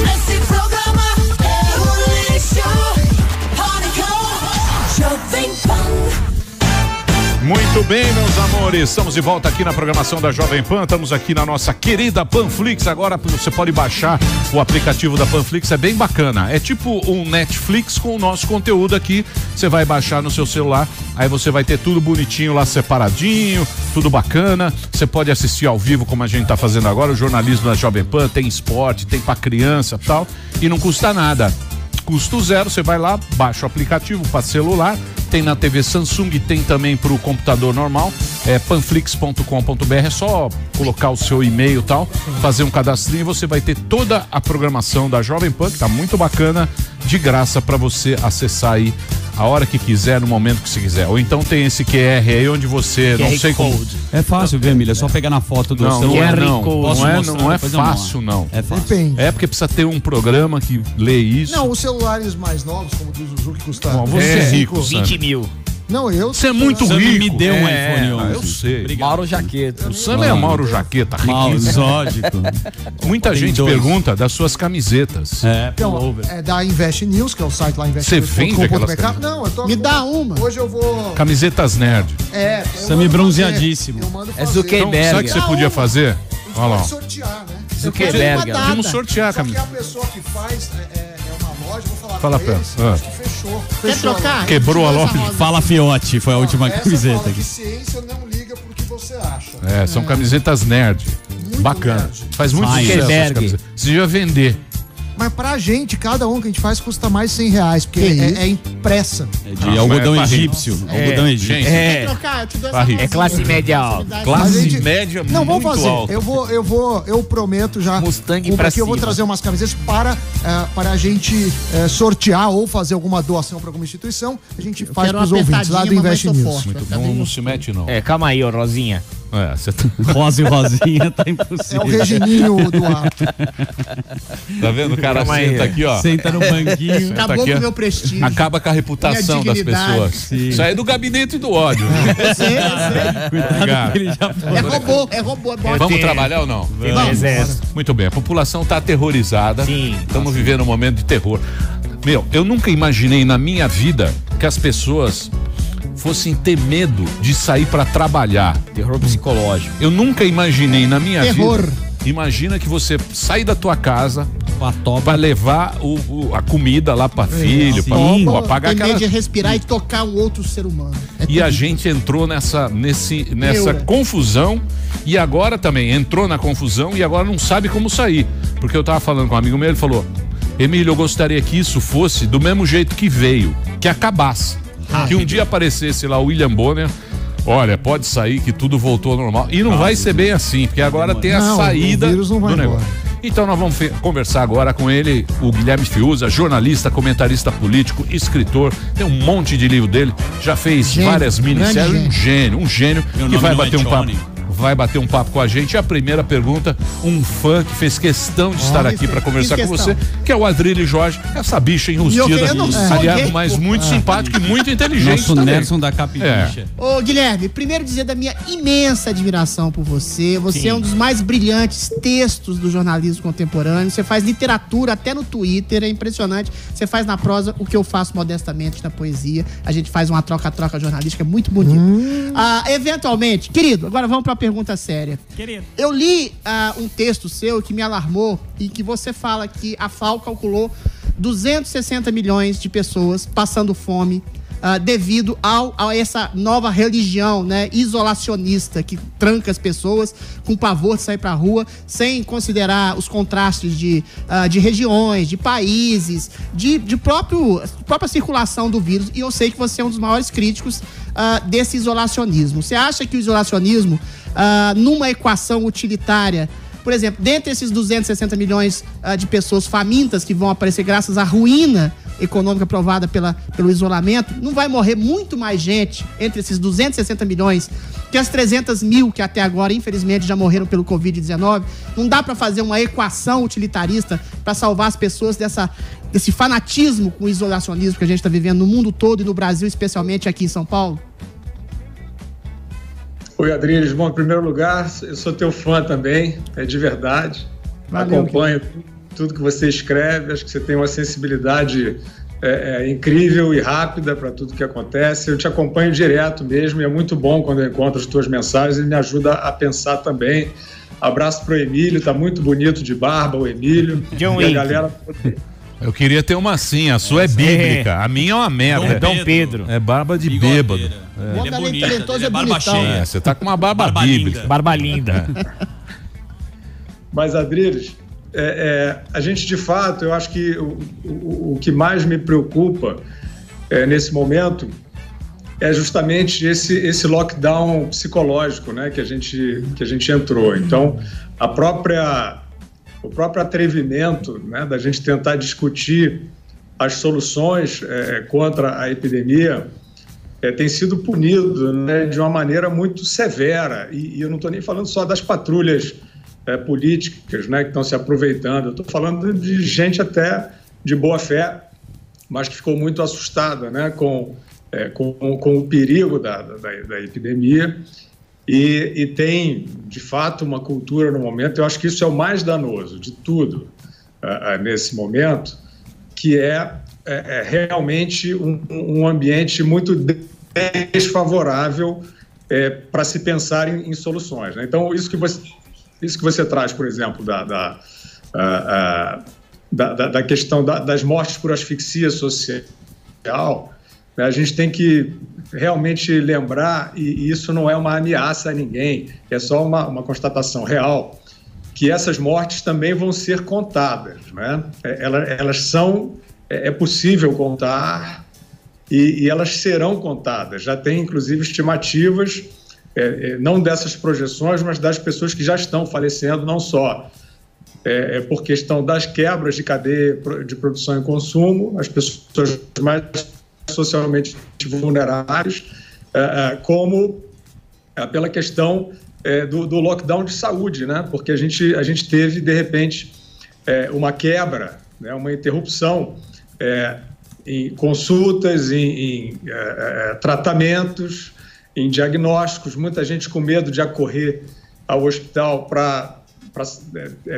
Esse programa é um lixo. Pânico, Jovem Pan. Muito bem, meus amores, estamos de volta aqui na programação da Jovem Pan, estamos aqui na nossa querida Panflix. Agora você pode baixar o aplicativo da Panflix, é bem bacana, é tipo um Netflix com o nosso conteúdo aqui. Você vai baixar no seu celular, aí você vai ter tudo bonitinho lá, separadinho, tudo bacana. Você pode assistir ao vivo como a gente tá fazendo agora, o jornalismo da Jovem Pan, tem esporte, tem pra criança e tal, e não custa nada. Custo zero, você vai lá, baixa o aplicativo para celular, tem na TV Samsung, tem também para o computador normal, é panflix.com.br, é só colocar o seu e-mail e tal, fazer um cadastrinho e você vai ter toda a programação da Jovem Pan, que tá muito bacana, de graça para você acessar aí a hora que quiser, no momento que você quiser. Ou então tem esse QR aí onde você, não sei como... É fácil, viu, Emília? É só pegar na foto do celular. Não é fácil, não. É fácil. Depende. É porque precisa ter um programa que lê isso. Não, os celulares mais novos, como o do Zuzu, que custa... Não, você é rico, 20 mil. Não, eu... Você é muito Sam rico. me deu um iPhone 11. Eu sei. Obrigado. Mauro Jaqueta. O Sam é Mauro Jaqueta, riquíssimo. Exótico. Muita Tem gente dois. pergunta das suas camisetas. Então, é da Invest News, que é o site lá, Você vende aquelas investnews.com.br. Não, eu tô... Me dá uma. Hoje eu vou... Camisetas nerd. Sam bronzeadíssimo. Eu mando É fazer. Zuckerberg. Então, sabe o que você podia fazer? Olha lá. Pode sortear, né? Zuckerberg. Vamos sortear a Só que camisa. a pessoa que faz é uma loja, vou falar Fala com pra eles, ela. acho que fechou. Quer trocar? Quebrou a Essa loja. rosa. Fala Fiote, foi a última Essa camiseta fala aqui. que ciência não liga pro que você acha. É, são camisetas nerd. Muito Bacana. nerd. Faz muito Vai. sucesso essas Zuckerberg. camisetas. Você ia vender. Mas pra gente, cada um que a gente faz custa mais R$100, porque é impressa. É de algodão mas é pra egípcio. Algodão egípcio. Gente, Quer trocar? Eu te dou essa Barriga. rosinha. É classe média alta. Me dá essa classe Mas a gente- média Não, vamos muito fazer. alta. Eu prometo já. Mustang Porque pra eu vou cima. trazer umas camisetas para a gente sortear ou fazer alguma doação para alguma instituição. A gente faz Quero para os uma ouvintes lá do apertadinha, Invest mamãe, sou News. forte. Muito bom, não se mete não. É, calma aí, ô Rosinha. É, você Rosa e rosinha tá É impossível. o Regininho do ar. tá vendo? O cara Calma aí. senta aqui, ó. Senta no banquinho. Tá Acabou aqui, com ó. o meu prestígio. Acaba com a reputação Minha das dignidade. pessoas. Sim. Isso aí é do gabinete do ódio. Eu sei. Cuidado que ele já foi. É robô, é bom. Vamos trabalhar ou não? Vamos. Exército. Muito bem, a população está aterrorizada. Sim. Estamos vivendo um momento de terror. Meu, eu nunca imaginei na minha vida que as pessoas fossem ter medo de sair para trabalhar. Terror psicológico. Eu nunca imaginei na minha Terror. vida. Imagina que você sai da tua casa, Com a toba. vai levar a comida lá para filho, sim. para pagar Tem medo aquela. de respirar e tocar um outro ser humano. E a gente entrou nessa Neura. confusão e agora também entrou na confusão e agora não sabe como sair. Porque eu tava falando com um amigo meu, ele falou: Emílio, eu gostaria que isso fosse do mesmo jeito que veio, que acabasse. Que um dia aparecesse lá o William Bonner. Olha, pode sair que tudo voltou ao normal. E não vai ser bem assim, porque agora tem a Não, saída o vírus não vai do negócio. embora. Então nós vamos conversar agora com ele, o Guilherme Fiuza, jornalista, comentarista político, escritor, tem um monte de livro dele, já fez Gênio, várias minisséries, grande um gênio Meu que nome vai não é bater um papo. Johnny. Vai bater um papo com a gente. E a primeira pergunta, um fã que fez questão de estar aqui para conversar com você, que é o Adrilho Jorge, essa bicha enrustida, eu não sou aliado, gay, mas pô. muito simpático e muito inteligente Nosso também. Nelson da Capitincha. Ô, Guilherme, primeiro dizer da minha imensa admiração por você. Você é um dos mais brilhantes textos do jornalismo contemporâneo. Você faz literatura até no Twitter, é impressionante. Você faz na prosa o que eu faço modestamente na poesia. A gente faz uma troca-troca jornalística muito bonita. Eventualmente, querido, agora vamos pra pergunta séria. Querido. Eu li um texto seu que me alarmou e que você fala que a FAO calculou 260 milhões de pessoas passando fome devido a essa nova religião, né, isolacionista que tranca as pessoas com pavor de sair pra rua, sem considerar os contrastes de regiões, de países, de própria circulação do vírus. E eu sei que você é um dos maiores críticos desse isolacionismo. Você acha que o isolacionismo, numa equação utilitária, por exemplo, dentre esses 260 milhões de pessoas famintas que vão aparecer graças à ruína econômica provada pelo isolamento, não vai morrer muito mais gente entre esses 260 milhões que as 300 mil que até agora, infelizmente, já morreram pelo Covid-19? Não dá para fazer uma equação utilitarista para salvar as pessoas desse fanatismo com o isolacionismo que a gente está vivendo no mundo todo e no Brasil, especialmente aqui em São Paulo? Oi, Adriles. Bom, em primeiro lugar, eu sou teu fã também, é de verdade. Valeu, Acompanho tudo que você escreve, acho que você tem uma sensibilidade incrível e rápida para tudo que acontece. Eu te acompanho direto mesmo e é muito bom quando eu encontro as tuas mensagens e me ajuda a pensar também. Abraço pro Emílio, tá muito bonito de barba o Emílio. John E a Wick. galera... Eu queria ter uma assim, a sua é bíblica, a minha é uma merda. Dom Pedro. É barba de bêbado. O Ele é homem bonito, talentoso ele é é barba bonitão. cheia. Você tá com uma barba Barba bíblica. linda. Barba linda. Mas, Adriles, a gente, de fato, eu acho que o que mais me preocupa nesse momento é justamente esse lockdown psicológico, né, que a gente entrou. Então, o próprio atrevimento, né, da gente tentar discutir as soluções contra a epidemia tem sido punido, né, de uma maneira muito severa. E eu não estou nem falando só das patrulhas políticas, né, que estão se aproveitando. Eu estou falando de gente até de boa fé, mas que ficou muito assustada, né, com o perigo da epidemia. E tem, de fato, uma cultura no momento, eu acho que isso é o mais danoso de tudo nesse momento, que é realmente um ambiente muito desfavorável para se pensar em soluções, né? Então, isso que você traz, por exemplo, da questão das mortes por asfixia social, né? A gente tem que realmente lembrar, e isso não é uma ameaça a ninguém, é só uma constatação real, que essas mortes também vão ser contadas, né? Elas são, é possível contar e elas serão contadas. Já tem, inclusive, estimativas, não dessas projeções, mas das pessoas que já estão falecendo, não só por questão das quebras de cadeia de produção e consumo, as pessoas mais socialmente vulneráveis, como pela questão do lockdown de saúde, né? Porque a gente teve, de repente, uma quebra, né? Uma interrupção em consultas, em tratamentos, em diagnósticos, muita gente com medo de acorrer ao hospital para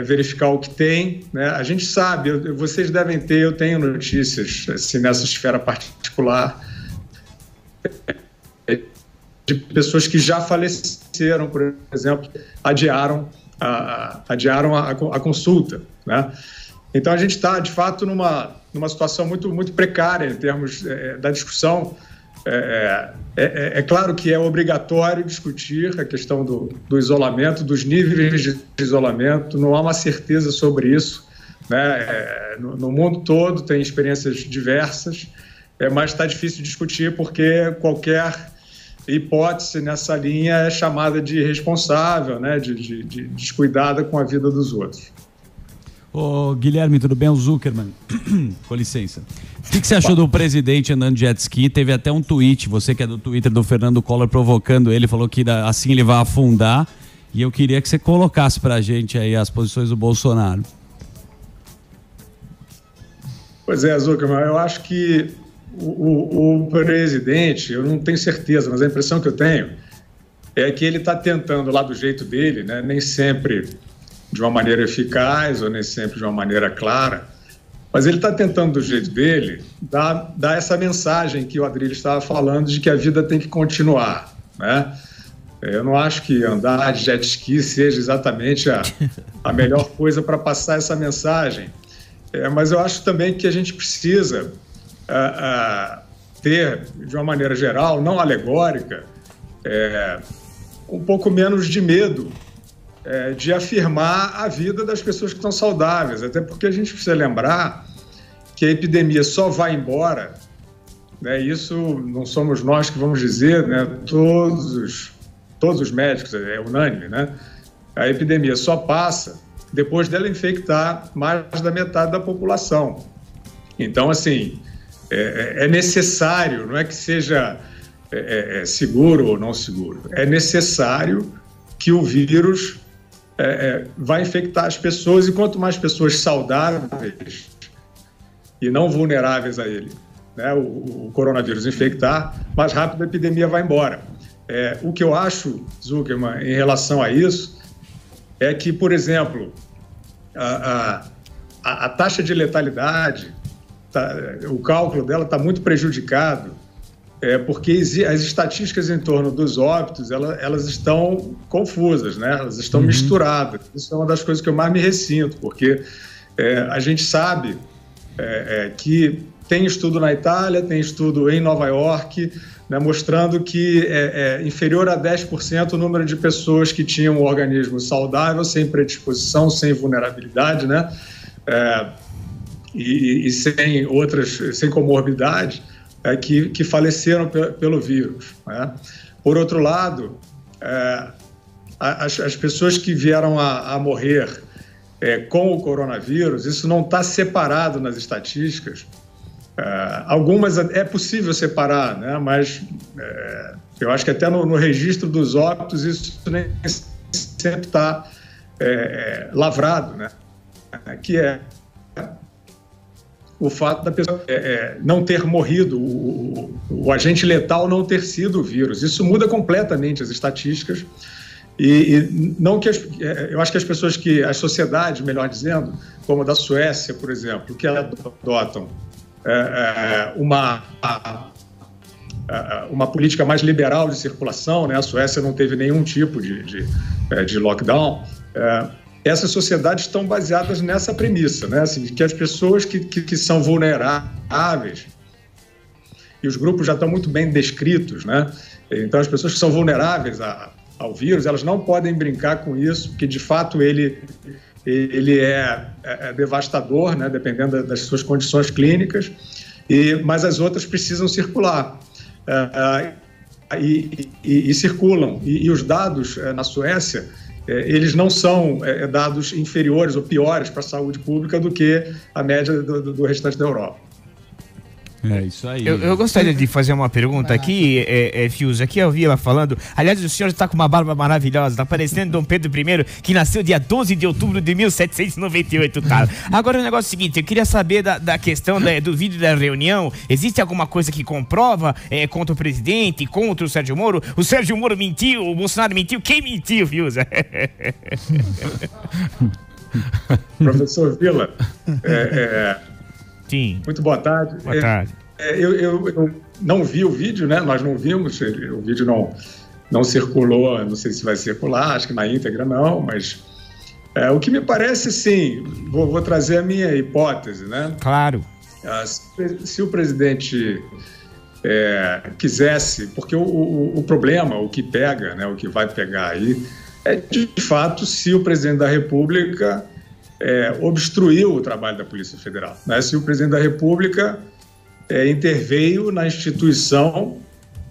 verificar o que tem, né? A gente sabe, vocês devem ter, eu tenho notícias assim, nessa esfera particular de pessoas que já faleceram, por exemplo, adiaram a consulta, né? Então a gente está, de fato, numa situação muito, muito precária em termos da discussão. É claro que é obrigatório discutir a questão do isolamento, dos níveis de isolamento, não há uma certeza sobre isso, né? No mundo todo tem experiências diversas, mas está difícil discutir porque qualquer hipótese nessa linha é chamada de irresponsável, né? de descuidada com a vida dos outros. Ô, Guilherme, tudo bem? O Zuckerman, com licença. O que você achou do presidente andando de jet ski? Teve até um tweet, você que é do Twitter do Fernando Collor, provocando ele, falou que assim ele vai afundar. E eu queria que você colocasse pra gente aí as posições do Bolsonaro. Pois é, Zuckerman, eu acho que o presidente, eu não tenho certeza, mas a impressão que eu tenho é que ele está tentando lá do jeito dele, né, nem sempre de uma maneira eficaz ou nem sempre de uma maneira clara, mas ele está tentando do jeito dele dar essa mensagem que o Adrilho estava falando de que a vida tem que continuar, né? Eu não acho que andar de jet ski seja exatamente a melhor coisa para passar essa mensagem, mas eu acho também que a gente precisa ter, de uma maneira geral, não alegórica, um pouco menos de medo de afirmar a vida das pessoas que estão saudáveis, até porque a gente precisa lembrar que a epidemia só vai embora, né? Isso não somos nós que vamos dizer, né? Todos os médicos, é unânime, né? A epidemia só passa depois dela infectar mais da metade da população. Então, assim, é necessário, não é que seja seguro ou não seguro, é necessário que o vírus vai infectar as pessoas, e quanto mais pessoas saudáveis e não vulneráveis a ele, né, o coronavírus infectar, mais rápido a epidemia vai embora. O que eu acho, Zuckerman, em relação a isso, é que, por exemplo, a a taxa de letalidade, o cálculo dela está muito prejudicado, porque as estatísticas em torno dos óbitos, elas estão confusas, né? Elas estão misturadas. Isso é uma das coisas que eu mais me ressinto, porque a gente sabe que tem estudo na Itália, tem estudo em Nova York, né, mostrando que é inferior a 10% o número de pessoas que tinham um organismo saudável, sem predisposição, sem vulnerabilidade, né? E sem comorbidade, que faleceram pelo vírus, né? Por outro lado, as pessoas que vieram a morrer com o coronavírus, isso não está separado nas estatísticas. Algumas é possível separar, né? Mas eu acho que até no registro dos óbitos isso nem sempre está lavrado, né? Que é o fato da pessoa não ter morrido, o agente letal não ter sido o vírus. Isso muda completamente as estatísticas. E não que eu acho que as sociedades, melhor dizendo, como a da Suécia, por exemplo, que adotam uma política mais liberal de circulação, né? A Suécia não teve nenhum tipo de lockdown. Essas sociedades estão baseadas nessa premissa, né? Assim, que as pessoas que são vulneráveis, e os grupos já estão muito bem descritos, né? Então, as pessoas que são vulneráveis ao vírus, elas não podem brincar com isso, porque de fato ele é devastador, né? Dependendo das suas condições clínicas, mas as outras precisam circular e circulam. E os dados na Suécia, eles não são dados inferiores ou piores para a saúde pública do que a média do restante da Europa. É isso aí. Eu gostaria de fazer uma pergunta aqui, Fius. Aqui eu vi ela falando. Aliás, o senhor está com uma barba maravilhosa, está parecendo Dom Pedro I, que nasceu dia 12 de outubro de 1798, tá? Agora o negócio é o seguinte, eu queria saber da questão do vídeo da reunião. Existe alguma coisa que comprova contra o presidente, contra o Sérgio Moro? O Sérgio Moro mentiu, o Bolsonaro mentiu. Quem mentiu, Fius? Professor Vila, Sim. muito boa tarde. Boa tarde. Eu não vi o vídeo, né? Nós não vimos, o vídeo não circulou, não sei se vai circular, acho que na íntegra não, mas o que me parece, sim, vou trazer a minha hipótese, né? Claro. Se o presidente quisesse, porque o problema, o que pega, né? O que vai pegar aí, de fato, se o presidente da República obstruiu o trabalho da Polícia Federal, né? Se o presidente da República interveio na instituição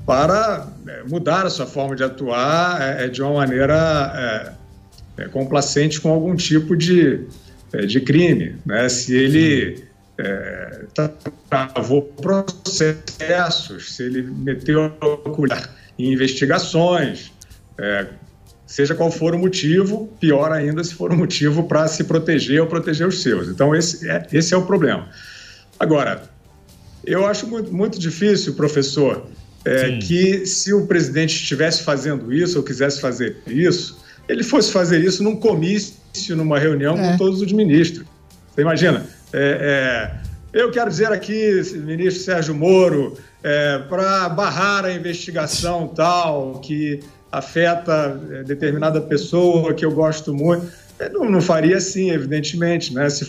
para mudar a sua forma de atuar de uma maneira complacente com algum tipo de crime, né? Se ele travou processos, se ele meteu em investigações, seja qual for o motivo, pior ainda se for um motivo para se proteger ou proteger os seus. Então, esse é o problema. Agora, eu acho muito, muito difícil, professor, que se o presidente estivesse fazendo isso ou quisesse fazer isso, ele fosse fazer isso num comício, numa reunião com todos os ministros. Você imagina? Eu quero dizer aqui, ministro Sérgio Moro, para barrar a investigação tal, que afeta determinada pessoa que eu gosto muito. Não faria assim, evidentemente, né? Se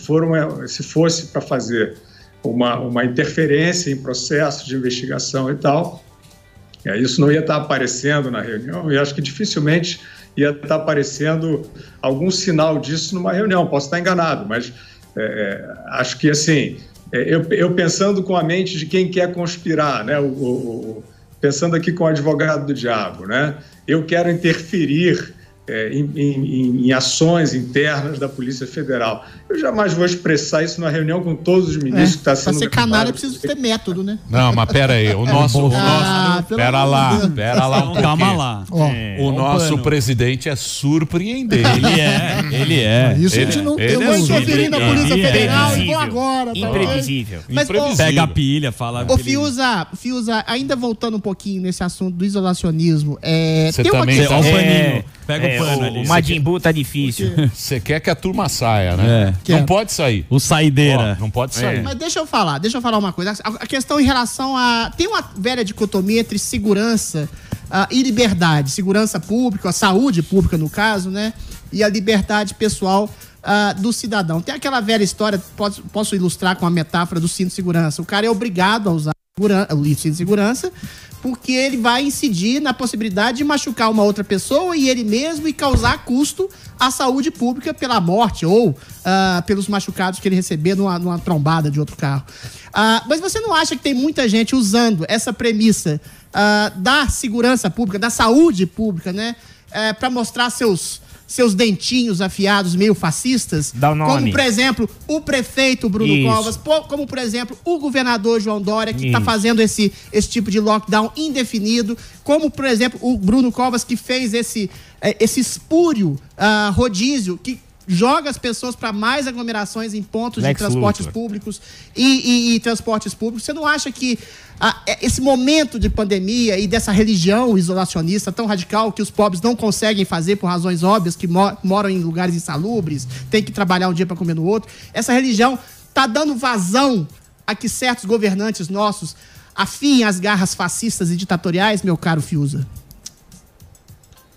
fosse para fazer uma interferência em processo de investigação e tal, isso não ia estar aparecendo na reunião, e acho que dificilmente ia estar aparecendo algum sinal disso numa reunião. Posso estar enganado, mas acho que, assim, eu pensando com a mente de quem quer conspirar, né? Pensando aqui com o advogado do diabo, né? Eu quero interferir em ações internas da Polícia Federal. Eu jamais vou expressar isso na reunião com todos os ministros que está sendo... Para ser canalha, precisa ter método, né? Não, mas pera aí, o nosso... Pera lá um pouquinho. Calma lá. O nosso presidente é surpreendente. Ele é. Isso a gente não tem. Eu vou interferir na Polícia Federal e vou agora. Imprevisível. Mas, Pega a pilha, fala... Fiuza, ainda voltando um pouquinho nesse assunto do isolacionismo, Você tem uma também questão... Ó o paninho. Pega o pano ali. O Majin Buu tá difícil. Você quer que a turma saia, né? Não pode sair. O saideira. Ó, não pode sair. Mas deixa eu falar uma coisa. A questão em relação a... Tem uma velha dicotomia entre segurança e liberdade. Segurança pública, a saúde pública, no caso, né? E a liberdade pessoal do cidadão. Tem aquela velha história, posso ilustrar com a metáfora do cinto de segurança. O cara é obrigado a usar o cinto de segurança porque ele vai incidir na possibilidade de machucar uma outra pessoa e ele mesmo e causar custo à saúde pública pela morte ou pelos machucados que ele receber numa trombada de outro carro. Mas você não acha que tem muita gente usando essa premissa da segurança pública, da saúde pública, né? Para mostrar seus dentinhos afiados meio fascistas? Dá o nome. Como, por exemplo, o prefeito Bruno Covas, como, por exemplo, o governador João Dória, que está fazendo esse tipo de lockdown indefinido, como, por exemplo, o Bruno Covas, que fez esse espúrio rodízio, que joga as pessoas para mais aglomerações em pontos de transportes públicos e transportes públicos. Você não acha que esse momento de pandemia e dessa religião isolacionista tão radical que os pobres não conseguem fazer por razões óbvias, que moram em lugares insalubres, tem que trabalhar um dia para comer no outro, essa religião está dando vazão a que certos governantes nossos afiem as garras fascistas e ditatoriais, meu caro Fiuza?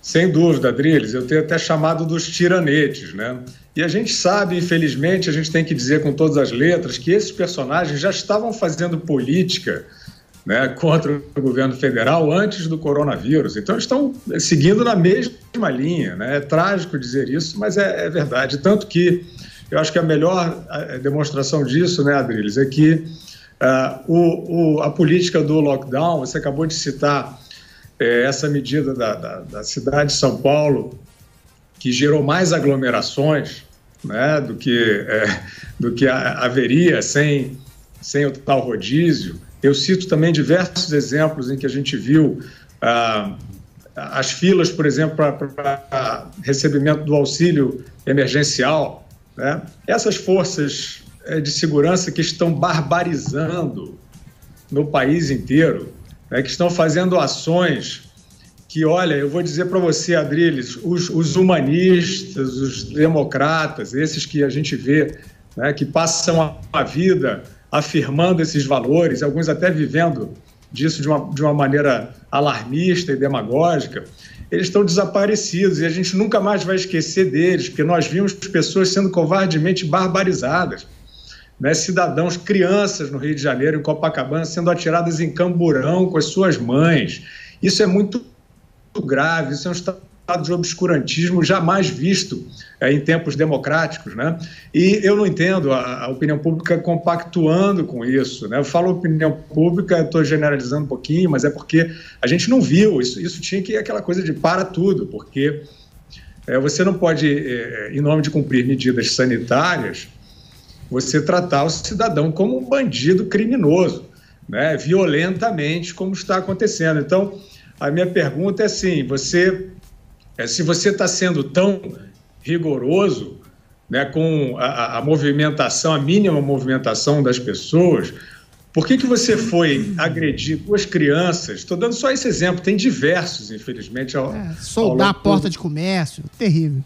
Sem dúvida, Adriles, eu tenho até chamado dos tiranetes, né? E a gente sabe, infelizmente, a gente tem que dizer com todas as letras que esses personagens já estavam fazendo política, né, contra o governo federal antes do coronavírus. Então, estão seguindo na mesma linha, né? É trágico dizer isso, mas é verdade. Tanto que eu acho que a melhor demonstração disso, né, Adriles, é que a política do lockdown, você acabou de citar essa medida da cidade de São Paulo, que gerou mais aglomerações, né, do que haveria sem o tal rodízio. Eu cito também diversos exemplos em que a gente viu as filas, por exemplo, para recebimento do auxílio emergencial, né? Essas forças de segurança que estão barbarizando no país inteiro, que estão fazendo ações que, olha, eu vou dizer para você, Adriles, os humanistas, os democratas, esses que a gente vê, né, que passam a vida afirmando esses valores, alguns até vivendo disso de uma maneira alarmista e demagógica, eles estão desaparecidos e a gente nunca mais vai esquecer deles, porque nós vimos pessoas sendo covardemente barbarizadas, né? Cidadãos, crianças no Rio de Janeiro, em Copacabana, sendo atiradas em Camburão com as suas mães. Isso é muito grave, isso é um estado de obscurantismo jamais visto em tempos democráticos, né? E eu não entendo a opinião pública compactuando com isso, né? Eu falo opinião pública, estou generalizando um pouquinho, mas é porque a gente não viu isso tinha que ir aquela coisa de para tudo, porque você não pode, em nome de cumprir medidas sanitárias, você tratar o cidadão como um bandido criminoso, né? Violentamente, como está acontecendo. Então, a minha pergunta é assim, se você está sendo tão rigoroso, né, com a movimentação, a mínima movimentação das pessoas, por que você foi agredir duas crianças? Estou dando só esse exemplo, tem diversos, infelizmente. Soldar a porta de comércio, terrível.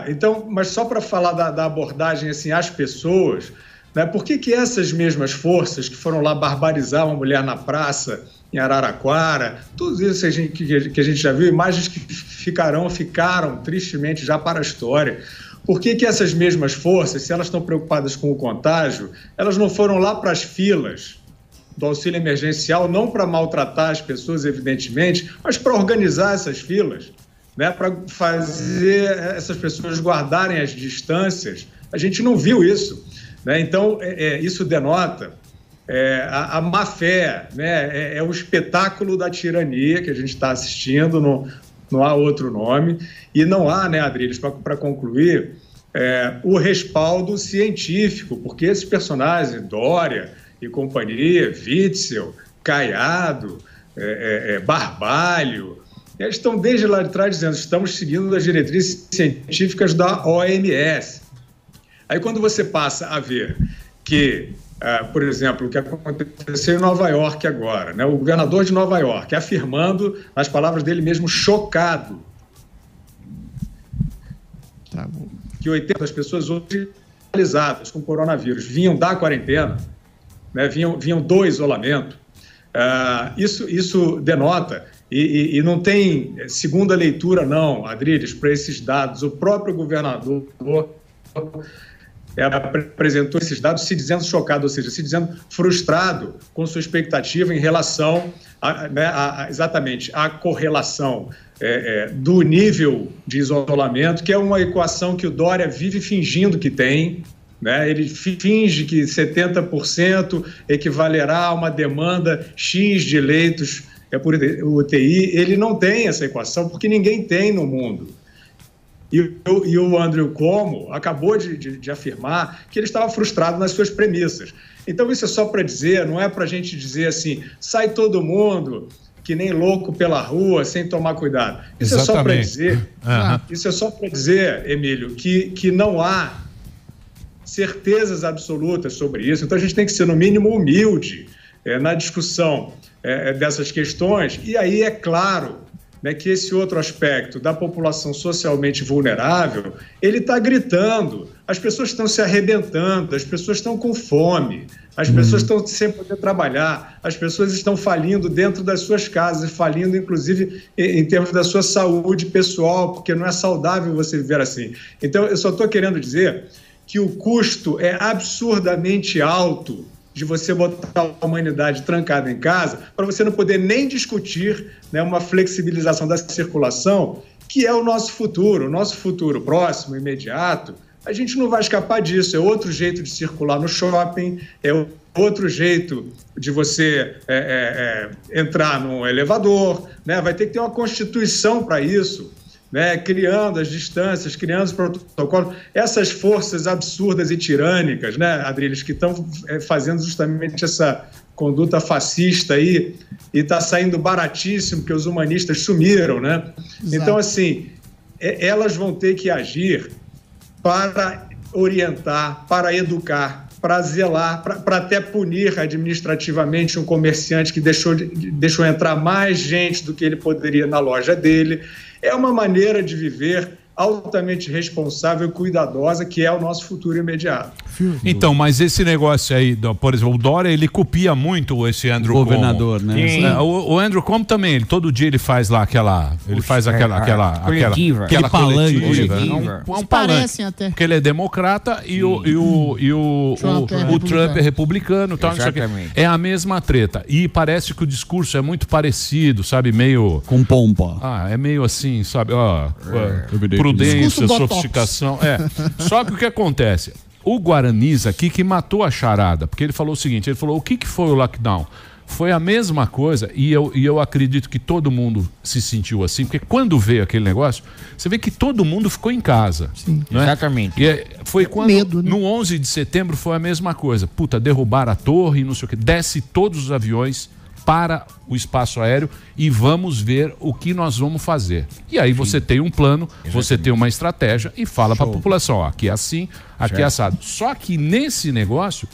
Então, mas só para falar da abordagem assim, às pessoas, né, por que essas mesmas forças que foram lá barbarizar uma mulher na praça em Araraquara, tudo isso que a gente já viu, imagens que ficaram tristemente já para a história. Por que essas mesmas forças, se elas estão preocupadas com o contágio, elas não foram lá para as filas do auxílio emergencial, não para maltratar as pessoas, evidentemente, mas para organizar essas filas, né, para fazer essas pessoas guardarem as distâncias? A gente não viu isso, né? Então, isso denota a má-fé, né? É o espetáculo da tirania que a gente está assistindo, não há outro nome, e não há, né, Adriles, para concluir, o respaldo científico, porque esses personagens, Dória e companhia, Witzel, Caiado, Barbalho, eles estão desde lá de trás dizendo, estamos seguindo as diretrizes científicas da OMS. Aí quando você passa a ver que, por exemplo, o que aconteceu em Nova York agora, né? O governador de Nova York afirmando, nas palavras dele mesmo, chocado que 80% das pessoas hoje hospitalizadas com coronavírus vinham da quarentena, né, vinham do isolamento. Isso denota, e não tem segunda leitura não, Adriles, para esses dados. O próprio governador apresentou esses dados se dizendo chocado, ou seja, se dizendo frustrado com sua expectativa em relação exatamente à correlação do nível de isolamento, que é uma equação que o Dória vive fingindo que tem, né? Ele finge que 70% equivalerá a uma demanda X de leitos por UTI. Ele não tem essa equação, porque ninguém tem no mundo. E o Andrew Cuomo acabou de afirmar que ele estava frustrado nas suas premissas. Então isso é só para dizer, não é para a gente dizer assim, sai todo mundo que nem louco pela rua, sem tomar cuidado. Isso é só para dizer, isso é só para dizer, Emílio, que não há certezas absolutas sobre isso. Então a gente tem que ser, no mínimo, humilde na discussão dessas questões. E aí, é claro, né, que esse outro aspecto da população socialmente vulnerável, ele está gritando. As pessoas estão se arrebentando, as pessoas estão com fome, as pessoas estão sem poder trabalhar, as pessoas estão falindo dentro das suas casas, falindo inclusive em termos da sua saúde pessoal, porque não é saudável você viver assim. Então, eu só estou querendo dizer que o custo é absurdamente alto de você botar a humanidade trancada em casa, para você não poder nem discutir, né, uma flexibilização da circulação, que é o nosso futuro próximo, imediato. A gente não vai escapar disso. É outro jeito de circular no shopping, é outro jeito de você entrar no elevador, né? Vai ter que ter uma constituição para isso, né? Criando as distâncias, criando os protocolos. Essas forças absurdas e tirânicas, né, Adriles, que estão fazendo justamente essa conduta fascista aí, e está saindo baratíssimo, porque os humanistas sumiram, né? Exato. Então, assim, elas vão ter que agir para orientar, para educar, para zelar, para até punir administrativamente um comerciante que deixou entrar mais gente do que ele poderia na loja dele. É uma maneira de viver altamente responsável e cuidadosa, que é o nosso futuro imediato. Então, mas esse negócio aí, por exemplo, o Dória, ele copia muito esse Andrew Cuomo. Governador, né? O Andrew Cuomo também, ele, todo dia ele faz lá aquela coletiva. Aquela palanque. Um palanque, até. porque ele é democrata e o Trump é republicano, tal, não sei o quê. É a mesma treta. E parece que o discurso é muito parecido, sabe, meio com pompa. é meio assim, sabe, prudência, sofisticação. Só que o que acontece? O Guaraniza aqui que matou a charada, porque ele falou o seguinte, ele falou, o que foi o lockdown? Foi a mesma coisa, e eu acredito que todo mundo se sentiu assim, porque quando veio aquele negócio, você vê que todo mundo ficou em casa. Sim. Não é? Exatamente. E foi quando, medo, né? no 11 de setembro, foi a mesma coisa. Puta, derrubaram a torre, não sei o quê. Desce todos os aviões para o espaço aéreo e vamos ver o que nós vamos fazer. E aí você tem um plano, você tem uma estratégia e fala para a população, aqui é assim, aqui é assado. Só que nesse negócio,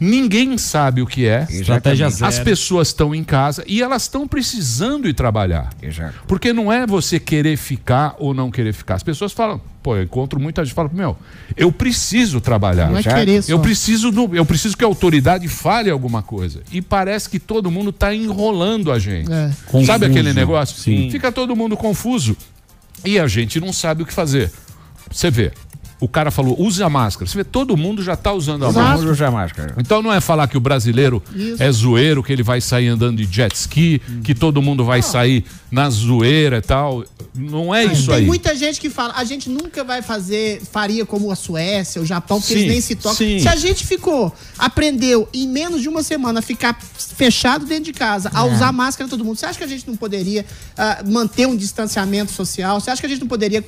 ninguém sabe o que é. Estratégia zero. As pessoas estão em casa e elas estão precisando ir trabalhar. Exato. Porque não é você querer ficar ou não querer ficar. As pessoas falam, eu encontro muita gente que fala, eu preciso trabalhar. Não é querer só. Eu preciso que a autoridade fale alguma coisa. E parece que todo mundo está enrolando a gente. Confuso. Sabe aquele negócio? Sim. Fica todo mundo confuso. E a gente não sabe o que fazer. Você vê. O cara falou, use a máscara. Você vê, todo mundo já está usando a máscara. Usa a máscara. Então não é falar que o brasileiro é zoeiro, que ele vai sair andando de jet ski, que todo mundo vai sair na zoeira e tal. Não é isso aí. Tem muita gente que fala, a gente nunca faria como a Suécia, o Japão, porque eles nem se tocam. Sim. Se a gente aprendeu em menos de uma semana a ficar fechado dentro de casa, a usar máscara todo mundo, você acha que a gente não poderia manter um distanciamento social? Você acha que a gente não poderia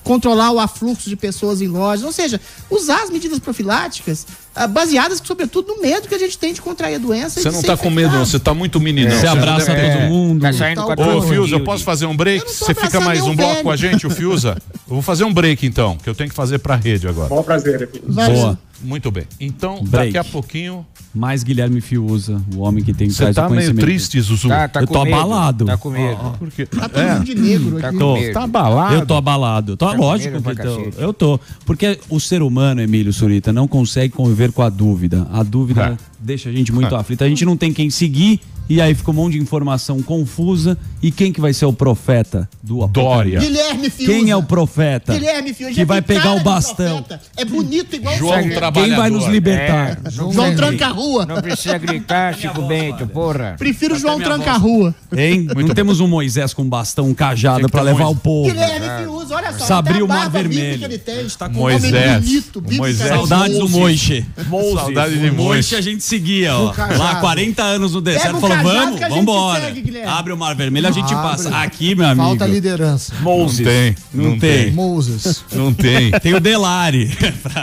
controlar o afluxo de pessoas em lojas? Ou seja, usar as medidas profiláticas baseadas, sobretudo, no medo que a gente tem de contrair a doença. Você não está com medo, não. Você está muito meninão. Você abraça todo mundo. Tá saindo com a Ô, Fiuza, eu posso fazer um break? Você fica mais um bloco com a gente, o Fiuza? Eu vou fazer um break, então, que eu tenho que fazer pra rede agora. Bom prazer. Boa. Muito bem. Então, Break. daqui a pouquinho mais Guilherme Fiuza, o homem que tem Você traz o tá meio conhecimento. triste, Zuzu. Tá Eu com tô medo, abalado. Tá com medo. Porque... Tá todo mundo de negro aqui. com medo. Tá abalado. Eu tô abalado. com Lógico medo que pra tô. cacete. Eu tô. Porque o ser humano, Emílio Surita, não consegue conviver com a dúvida. A dúvida deixa a gente muito aflito. A gente não tem quem seguir e aí fica um monte de informação confusa. E quem que vai ser o profeta do Dória. Apocalipse? Guilherme Fiuza. Quem é o profeta? Guilherme Fiuza. Que já vai tem pegar cara o de bastão. profeta. É bonito igual João o Sérgio. Trabalhador. Quem vai nos libertar? João Tranca-Rua. Não precisa gritar, Chico Bento, porra. Prefiro João minha Tranca-Rua. Hein? Não temos um Moisés com bastão, um cajado pra levar o povo. Guilherme Fiuza, olha só. Sabriu até a o Mar barba bíblica Vermelho. que ele tem. Está com Moisés. Homem bonito, O bíblica. Moisés. Saudades do Moishe. Saudade de Moishe Moishe. a gente seguia, ó. cajado. Lá 40 anos no Pega deserto, o falou, cajado vamos, que a gente vambora. segue, Guilherme. Abre o Mar Vermelho, a gente Abre. passa. Aqui, meu amigo. Falta liderança. Não tem. Não tem. Moses. Não tem. Tem o Delari.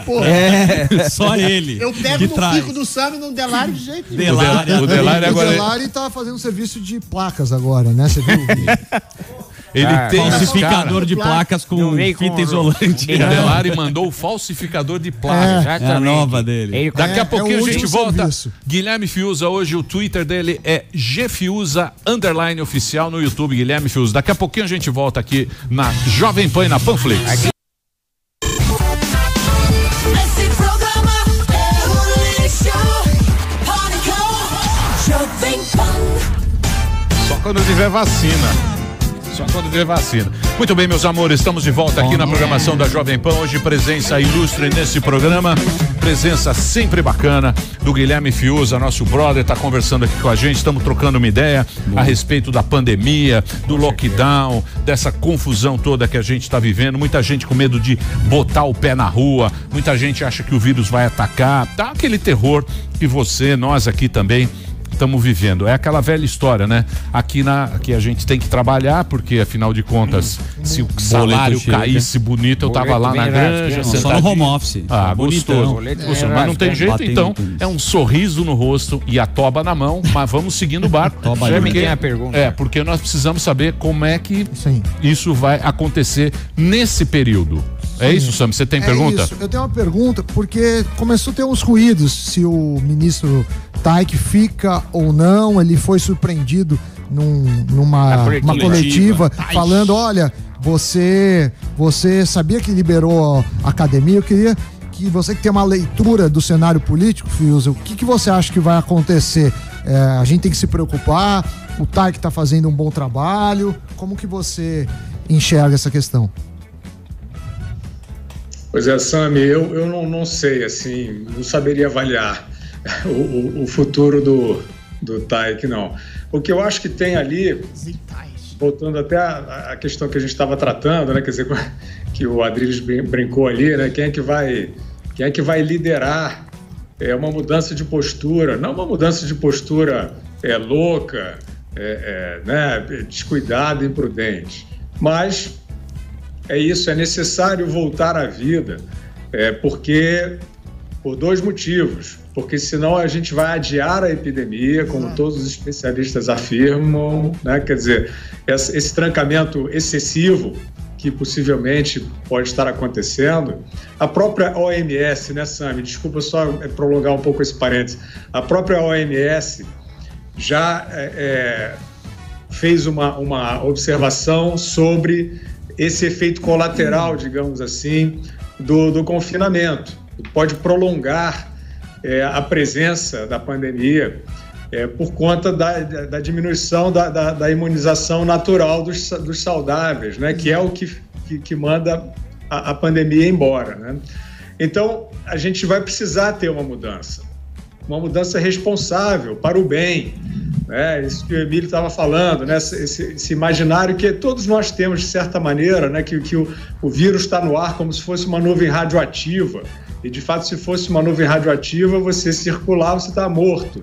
Pô, Só ele. eu pego que no traz. pico do Sam e no Delari de jeito nenhum. Delari. O Delari O agora... Delari tá fazendo serviço de placas agora, né? Você viu? Ele tem os Falsificador de placas com Não vem fita com- isolante. O Delari mandou o falsificador de placas. É a nova dele. Ele- Daqui É a pouquinho o a gente último volta. serviço. Guilherme Fiuza, hoje o Twitter dele é gfiuza_oficial no YouTube, Guilherme Fiuza. Daqui a pouquinho a gente volta aqui na Jovem Pan e na Panflix. Esse programa é o lixo. Pânico. Jovem Pan. Só quando tiver vacina. Só quando tiver vacina. Muito bem, meus amores, estamos de volta aqui na programação da Jovem Pan. Hoje, presença ilustre nesse programa. Presença sempre bacana do Guilherme Fiuza, nosso brother, está conversando aqui com a gente. Estamos trocando uma ideia a respeito da pandemia, do lockdown, dessa confusão toda que a gente está vivendo. Muita gente com medo de botar o pé na rua. Muita gente acha que o vírus vai atacar. Tá aquele terror que nós aqui também estamos vivendo. É aquela velha história, né? Aqui a gente tem que trabalhar, porque afinal de contas, se o salário chega. caísse bonito, eu tava lá Boleto na bem granja, rápido, Só sentadinho. no home office. Ah, gostoso. Bonitão. Gostoso, mas não tem jeito, Batendo então. tudo. É um sorriso no rosto e a toba na mão, mas vamos seguindo o barco. Toba Já me Porque- tem a pergunta. porque nós precisamos saber como é que Isso aí. isso vai acontecer nesse período. É isso, Sam? Você tem pergunta? É isso. Eu tenho uma pergunta, porque começou a ter uns ruídos se o ministro Taik fica ou não. Ele foi surpreendido numa coletiva. uma coletiva falando, olha, você sabia que liberou a academia? Eu queria que você que tem uma leitura do cenário político, Fiuza, o que você acha que vai acontecer? A gente tem que se preocupar, o Taik está fazendo um bom trabalho, como que você enxerga essa questão? Pois é, Sami, eu não sei, assim, não saberia avaliar o futuro do Taik, não. O que eu acho que tem ali, voltando até a questão que a gente estava tratando, né, quer dizer, que o Adriles brincou ali, né, quem é que vai liderar uma mudança de postura, não uma mudança de postura louca, né, descuidada, imprudente, mas é isso, é necessário voltar à vida, por dois motivos. Porque senão a gente vai adiar a epidemia, como todos os especialistas afirmam, né? Quer dizer, esse trancamento excessivo que possivelmente pode estar acontecendo. A própria OMS, né, Sami? Desculpa só prolongar um pouco esse parênteses. A própria OMS já fez uma observação sobre esse efeito colateral, digamos assim, do confinamento. Pode prolongar a presença da pandemia por conta da diminuição da imunização natural dos saudáveis, né? Que é o que manda a pandemia embora, né? Então, a gente vai precisar ter uma mudança responsável para o bem, né? Isso que o Emílio estava falando, né? Esse imaginário que todos nós temos, de certa maneira, né? Que o vírus está no ar como se fosse uma nuvem radioativa. E, de fato, se fosse uma nuvem radioativa, você circular, você está morto,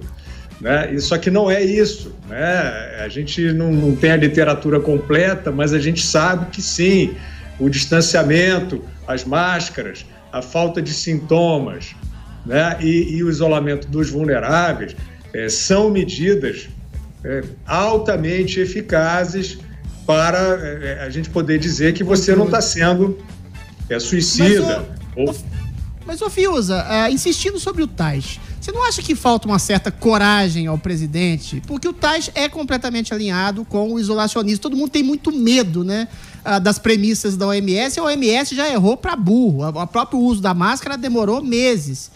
né? Só que não é isso, né? A gente não tem a literatura completa, mas a gente sabe que sim, o distanciamento, as máscaras, a falta de sintomas, né? E o isolamento dos vulneráveis são medidas altamente eficazes para a gente poder dizer que você não está sendo suicida. Mas, ô Fiuza, insistindo sobre o Tais, você não acha que falta uma certa coragem ao presidente? Porque o Tais é completamente alinhado com o isolacionismo. Todo mundo tem muito medo, né, das premissas da OMS. A OMS já errou para burro. O próprio uso da máscara demorou meses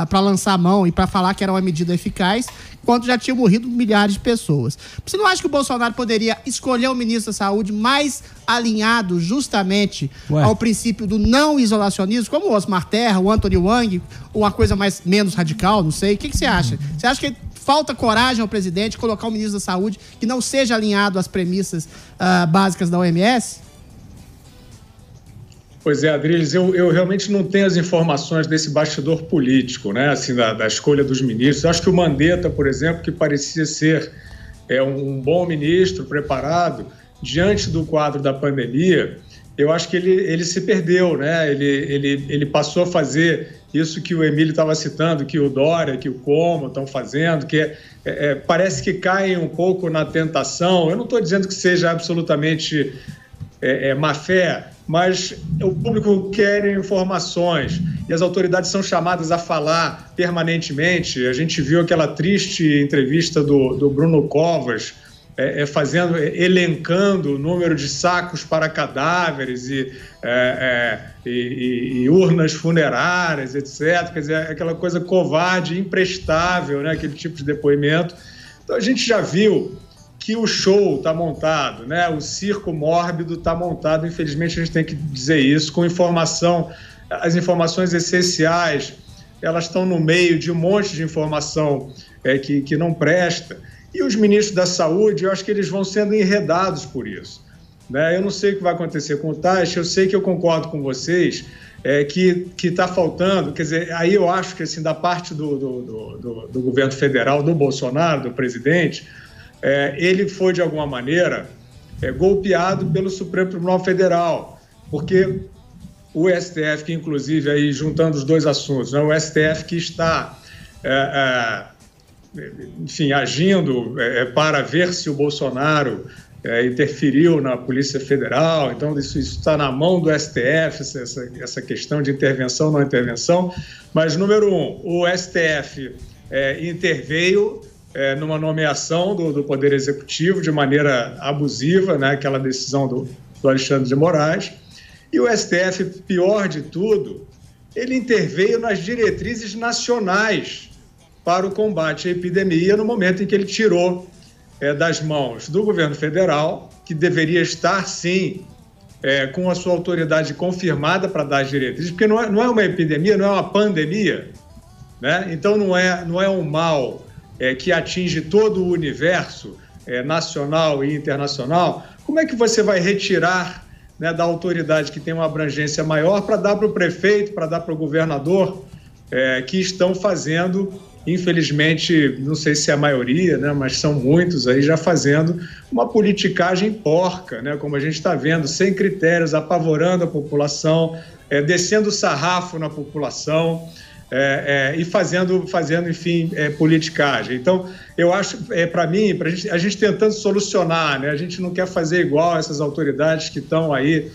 para lançar a mão e para falar que era uma medida eficaz, enquanto já tinham morrido milhares de pessoas. Você não acha que o Bolsonaro poderia escolher um ministro da Saúde mais alinhado justamente ao princípio do não isolacionismo, como o Osmar Terra, o Anthony Wang, ou uma coisa menos radical, não sei. O que você acha? Você acha que falta coragem ao presidente colocar um ministro da Saúde que não seja alinhado às premissas básicas da OMS? Pois é, Adriles, eu realmente não tenho as informações desse bastidor político, né, assim, da escolha dos ministros. Eu acho que o Mandetta, por exemplo, que parecia ser um bom ministro, preparado, diante do quadro da pandemia, eu acho que ele se perdeu, né? Ele passou a fazer isso que o Emílio estava citando, que o Dória, que o Como estão fazendo, que parece que caem um pouco na tentação. Eu não estou dizendo que seja absolutamente má fé, mas o público quer informações e as autoridades são chamadas a falar permanentemente. A gente viu aquela triste entrevista do Bruno Covas, elencando o número de sacos para cadáveres e urnas funerárias, etc. Quer dizer, aquela coisa covarde, imprestável, né? Aquele tipo de depoimento. Então a gente já viu que o show está montado, né? O circo mórbido está montado, infelizmente a gente tem que dizer isso, com informação, as informações essenciais, elas estão no meio de um monte de informação que não presta, e os ministros da saúde, eu acho que eles vão sendo enredados por isso, né? Eu não sei o que vai acontecer com o Tais, eu sei que eu concordo com vocês, que está faltando, quer dizer, aí eu acho que assim, da parte do governo federal, do Bolsonaro, do presidente, ele foi, de alguma maneira, golpeado pelo Supremo Tribunal Federal, porque o STF, que inclusive, aí, juntando os dois assuntos, né, o STF que está, enfim, agindo para ver se o Bolsonaro interferiu na Polícia Federal, então isso está na mão do STF, essa questão de intervenção ou não intervenção, mas, número um, o STF interveio numa nomeação do Poder Executivo de maneira abusiva, né, aquela decisão do Alexandre de Moraes, e o STF, pior de tudo, ele interveio nas diretrizes nacionais para o combate à epidemia no momento em que ele tirou das mãos do governo federal, que deveria estar, sim, com a sua autoridade confirmada para dar as diretrizes, porque não é uma epidemia, não é uma pandemia, né? Então não é um mal que atinge todo o universo nacional e internacional. Como é que você vai retirar, né, da autoridade que tem uma abrangência maior para dar para o prefeito, para dar para o governador, que estão fazendo, infelizmente, não sei se é a maioria, né, mas são muitos aí já fazendo uma politicagem porca, né, como a gente está vendo, sem critérios, apavorando a população, descendo o sarrafo na população, e fazendo, enfim, politicagem. Então, eu acho, para mim, a gente tentando solucionar, né? A gente não quer fazer igual essas autoridades que estão aí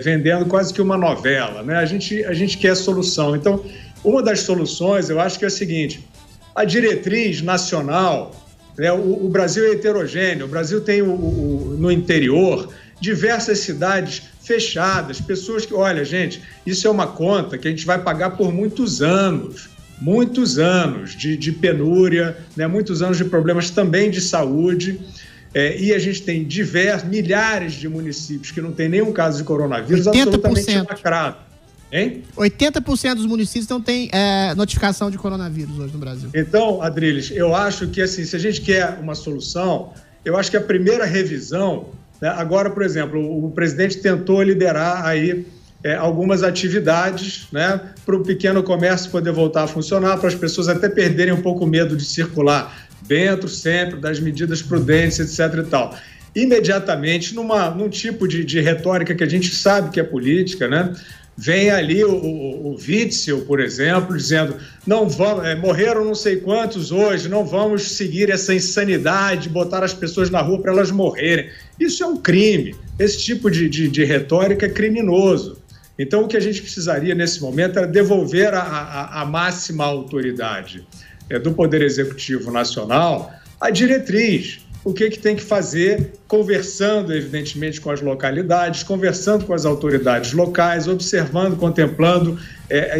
vendendo quase que uma novela, né? A gente quer solução. Então, uma das soluções, eu acho que é a seguinte: a diretriz nacional, né? O Brasil é heterogêneo, o Brasil tem no interior diversas cidades fechadas, pessoas que, olha, gente, isso é uma conta que a gente vai pagar por muitos anos de penúria, né, muitos anos de problemas também de saúde, e a gente tem milhares de municípios que não tem nenhum caso de coronavírus, 80%. absolutamente lacrado. Hein? 80% dos municípios não tem notificação de coronavírus hoje no Brasil. Então, Adriles, eu acho que, assim, se a gente quer uma solução, eu acho que a primeira revisão, né, agora, por exemplo, o presidente tentou liberar aí algumas atividades, né, para o pequeno comércio poder voltar a funcionar, para as pessoas até perderem um pouco o medo de circular dentro sempre das medidas prudentes, etc. e tal. Imediatamente, num tipo de retórica que a gente sabe que é política, né, vem ali o Witzel, por exemplo, dizendo: não vamos, morreram não sei quantos hoje, não vamos seguir essa insanidade, botar as pessoas na rua para elas morrerem. Isso é um crime. Esse tipo de retórica é criminoso. Então, o que a gente precisaria nesse momento era devolver a máxima autoridade do Poder Executivo Nacional a diretriz. O que tem que fazer, conversando, evidentemente, com as localidades, conversando com as autoridades locais, observando, contemplando,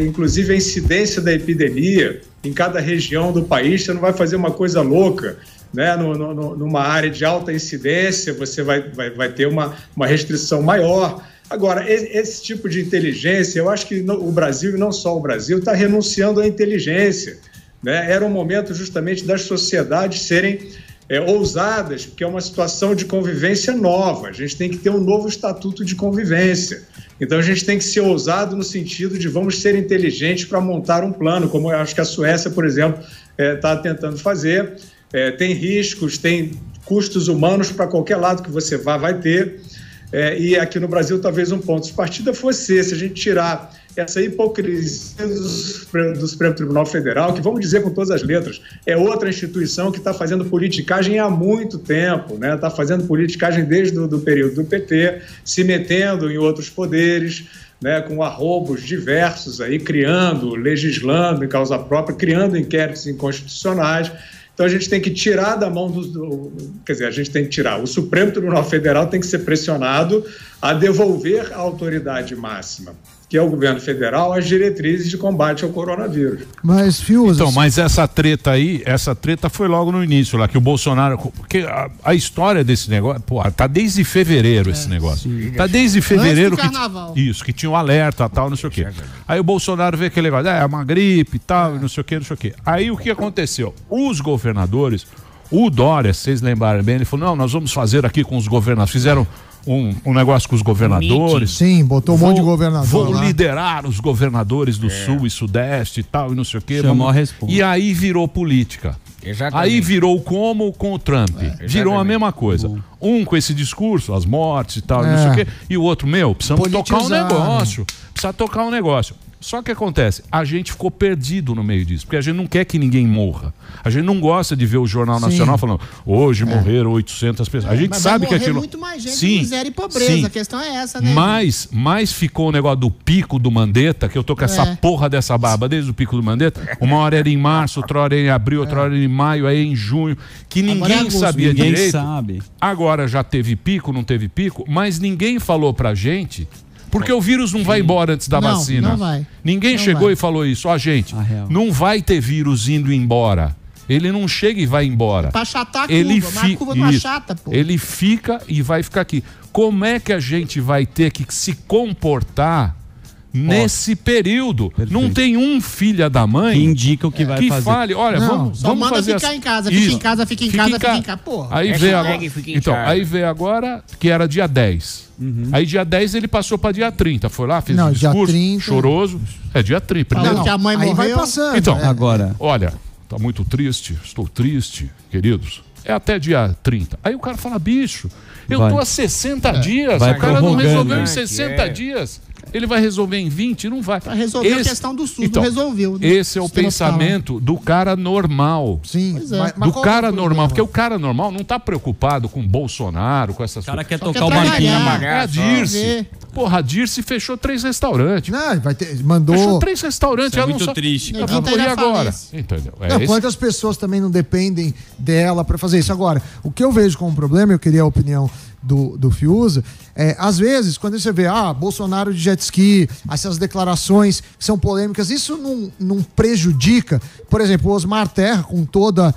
inclusive, a incidência da epidemia em cada região do país. Você não vai fazer uma coisa louca, né? Numa área de alta incidência, você vai ter uma restrição maior. Agora, esse tipo de inteligência, eu acho que o Brasil, e não só o Brasil, está renunciando à inteligência, né? Era um momento justamente das sociedades serem ousadas, porque é uma situação de convivência nova. A gente tem que ter um novo estatuto de convivência. Então, a gente tem que ser ousado no sentido de vamos ser inteligentes para montar um plano, como eu acho que a Suécia, por exemplo, está tentando fazer. Tem riscos, tem custos humanos para qualquer lado que você vai ter. E aqui no Brasil, talvez um ponto de partida fosse esse, a gente tirar essa hipocrisia do Supremo Tribunal Federal, que, vamos dizer com todas as letras, é outra instituição que está fazendo politicagem há muito tempo, né? Está fazendo politicagem desde o período do PT, se metendo em outros poderes, né? Com arroubos diversos, aí, legislando em causa própria, criando inquéritos inconstitucionais. Então, a gente tem que tirar da mão a gente tem que tirar. O Supremo Tribunal Federal tem que ser pressionado a devolver à autoridade máxima, que é o governo federal, as diretrizes de combate ao coronavírus. Mas, Fiuza... Então, mas essa treta foi logo no início, lá que o Bolsonaro... Porque a história desse negócio... tá desde fevereiro esse negócio. Sim. Tá desde fevereiro que tinha um alerta, tal, não sei o quê. Aí o Bolsonaro vê aquele negócio, é uma gripe e tal, não sei o quê. Aí o que aconteceu? Os governadores, o Dória, vocês lembrarem bem, ele falou, não, nós vamos fazer aqui com os governadores. Fizeram um negócio com os governadores. Sim, botou um monte de governador. Vou liderar os governadores do Sul e Sudeste e tal, e não sei o quê. Chamou a resposta. E aí virou política. Exatamente. Aí virou como com o Trump. Virou a mesma coisa. Um com esse discurso, as mortes e tal, e não sei o quê. E o outro, precisamos tocar um negócio. Precisa tocar um negócio. Só que acontece, a gente ficou perdido no meio disso, porque a gente não quer que ninguém morra. A gente não gosta de ver o Jornal Nacional falando, hoje morreram 800 pessoas. A gente sabe que aquilo... muito mais gente, miséria e pobreza. A questão é essa, né? Mas ficou o negócio do pico do Mandetta, que eu tô com essa porra dessa barba desde o pico do Mandetta. Uma hora era em março, outra hora era em abril, outra hora era em maio, aí em junho, que ninguém sabia direito. Agora já teve pico, não teve pico, mas ninguém falou pra gente... Porque o vírus não vai embora antes da vacina. Não vai. Ninguém chegou e falou isso. Gente, não vai ter vírus indo embora. Ele não chega e vai embora. Pra achatar a curva, mas a curva não achata, pô. Ele fica e vai ficar aqui. Como é que a gente vai ter que se comportar nesse período? Perfeito. Não tem um filho da mãe que indica o que vai fazer. Que fale, olha, vamos fazer ficar em casa, fica em casa, fica em casa. Porra. Aí veio agora, aí veio agora que era dia 10. Aí dia 10 ele passou para dia 30. Foi lá, fez um discurso 30... choroso. Dia 30. Primeiro que a mãe morreu. Vai passando. Então, agora, olha, tá muito triste, estou triste, queridos. É até dia 30. Aí o cara fala, bicho, eu tô há 60 dias. O cara não resolveu em 60 dias. Ele vai resolver em 20? Não vai. Para resolver a questão do SUS, não resolveu. Né? Esse é o pensamento do cara normal. Sim. Do cara normal. Porque o cara normal não tá preocupado com Bolsonaro, com essas coisas. O cara quer tocar o barquinho na maré. A Dirce. Porra, a Dirce fechou 3 restaurantes. Não, mandou... Fechou 3 restaurantes. Isso é muito triste. Ela falou, e agora? Entendeu? Quantas pessoas também não dependem dela para fazer isso? Agora, o que eu vejo como problema, eu queria a opinião do Fiuza, às vezes, quando você vê, Bolsonaro de jet ski, essas declarações que são polêmicas, isso não prejudica, por exemplo, o Osmar Terra, com todo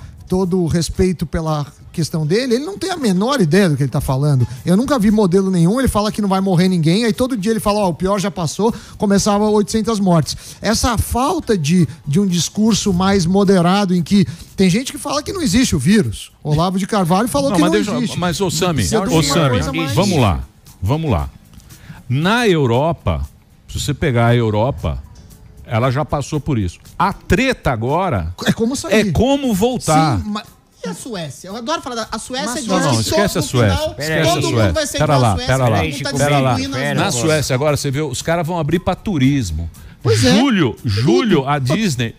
o respeito pela questão dele, ele não tem a menor ideia do que ele tá falando. Eu nunca vi modelo nenhum, ele fala que não vai morrer ninguém, aí todo dia ele fala, o pior já passou, começava 800 mortes. Essa falta de um discurso mais moderado, em que tem gente que fala que não existe o vírus. Olavo de Carvalho falou que não existe. Mas, Sami, vamos lá. Na Europa, se você pegar a Europa, ela já passou por isso. A treta agora é como sair. É como voltar. Sim, e a Suécia? Eu adoro falar da Suécia. Não, esquece a Suécia. Todo mundo vai ser igual a Suécia. Pera lá. Na Suécia agora você vê, os caras vão abrir para turismo. Pois é. Julho, a Disney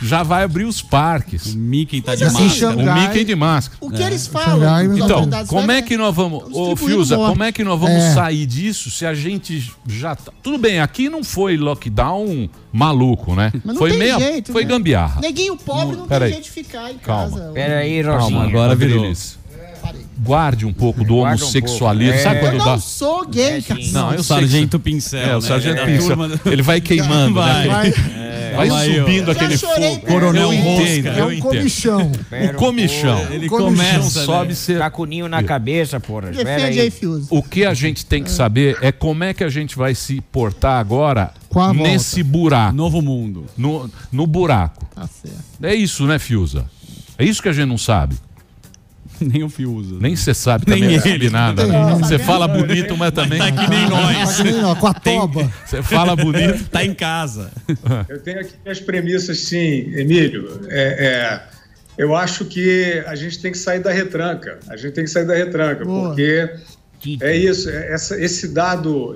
já vai abrir os parques. O Mickey tá Mas de assim, máscara. O Mickey de máscara. O que eles falam? Xangai, as Então, autoridades como é federais, que nós vamos, ô Fiuza, como é que nós vamos sair disso se a gente já tá... Tudo bem, aqui não foi lockdown maluco, né? Mas não Foi tem jeito, foi né? gambiarra. Neguinho pobre não Peraí. tem jeito de ficar em Calma. casa. Peraí, Calma, Rosinha. agora virou. Adriles. Guarde um pouco do Guarda um homossexualismo. pouco. Sabe É. quando Eu dá... não sou gay, cara. Não, eu O sei que Sargento Pincel. o Sargento né? Pincel. Turma- Ele vai queimando, Vai. né? Vai Calma aí, subindo ó. aquele Já chorei fogo. Coronel eu Mosca. entendo, É eu um entendo. comichão. O comichão. Ele Comichão começa, sobe né? ser... Tá com o ninho na cabeça, porra. Espera Defende aí, aí. Fiuza. O que a gente tem que saber é como é que a gente vai se portar agora Com a volta. nesse buraco, Novo mundo. no buraco. Tá certo. É isso, né, Fiuza? É isso que a gente não sabe. Nem o fio usa. Nem você sabe Nem também, não ele. sabe nada. Não. Você fala bonito, mas também... Tá que nem nós. Não, com a toba. Você fala bonito... Tá em casa. Eu tenho aqui minhas premissas, sim, Emílio. Eu acho que a gente tem que sair da retranca. A gente tem que sair da retranca, Boa. porque é isso. Esse dado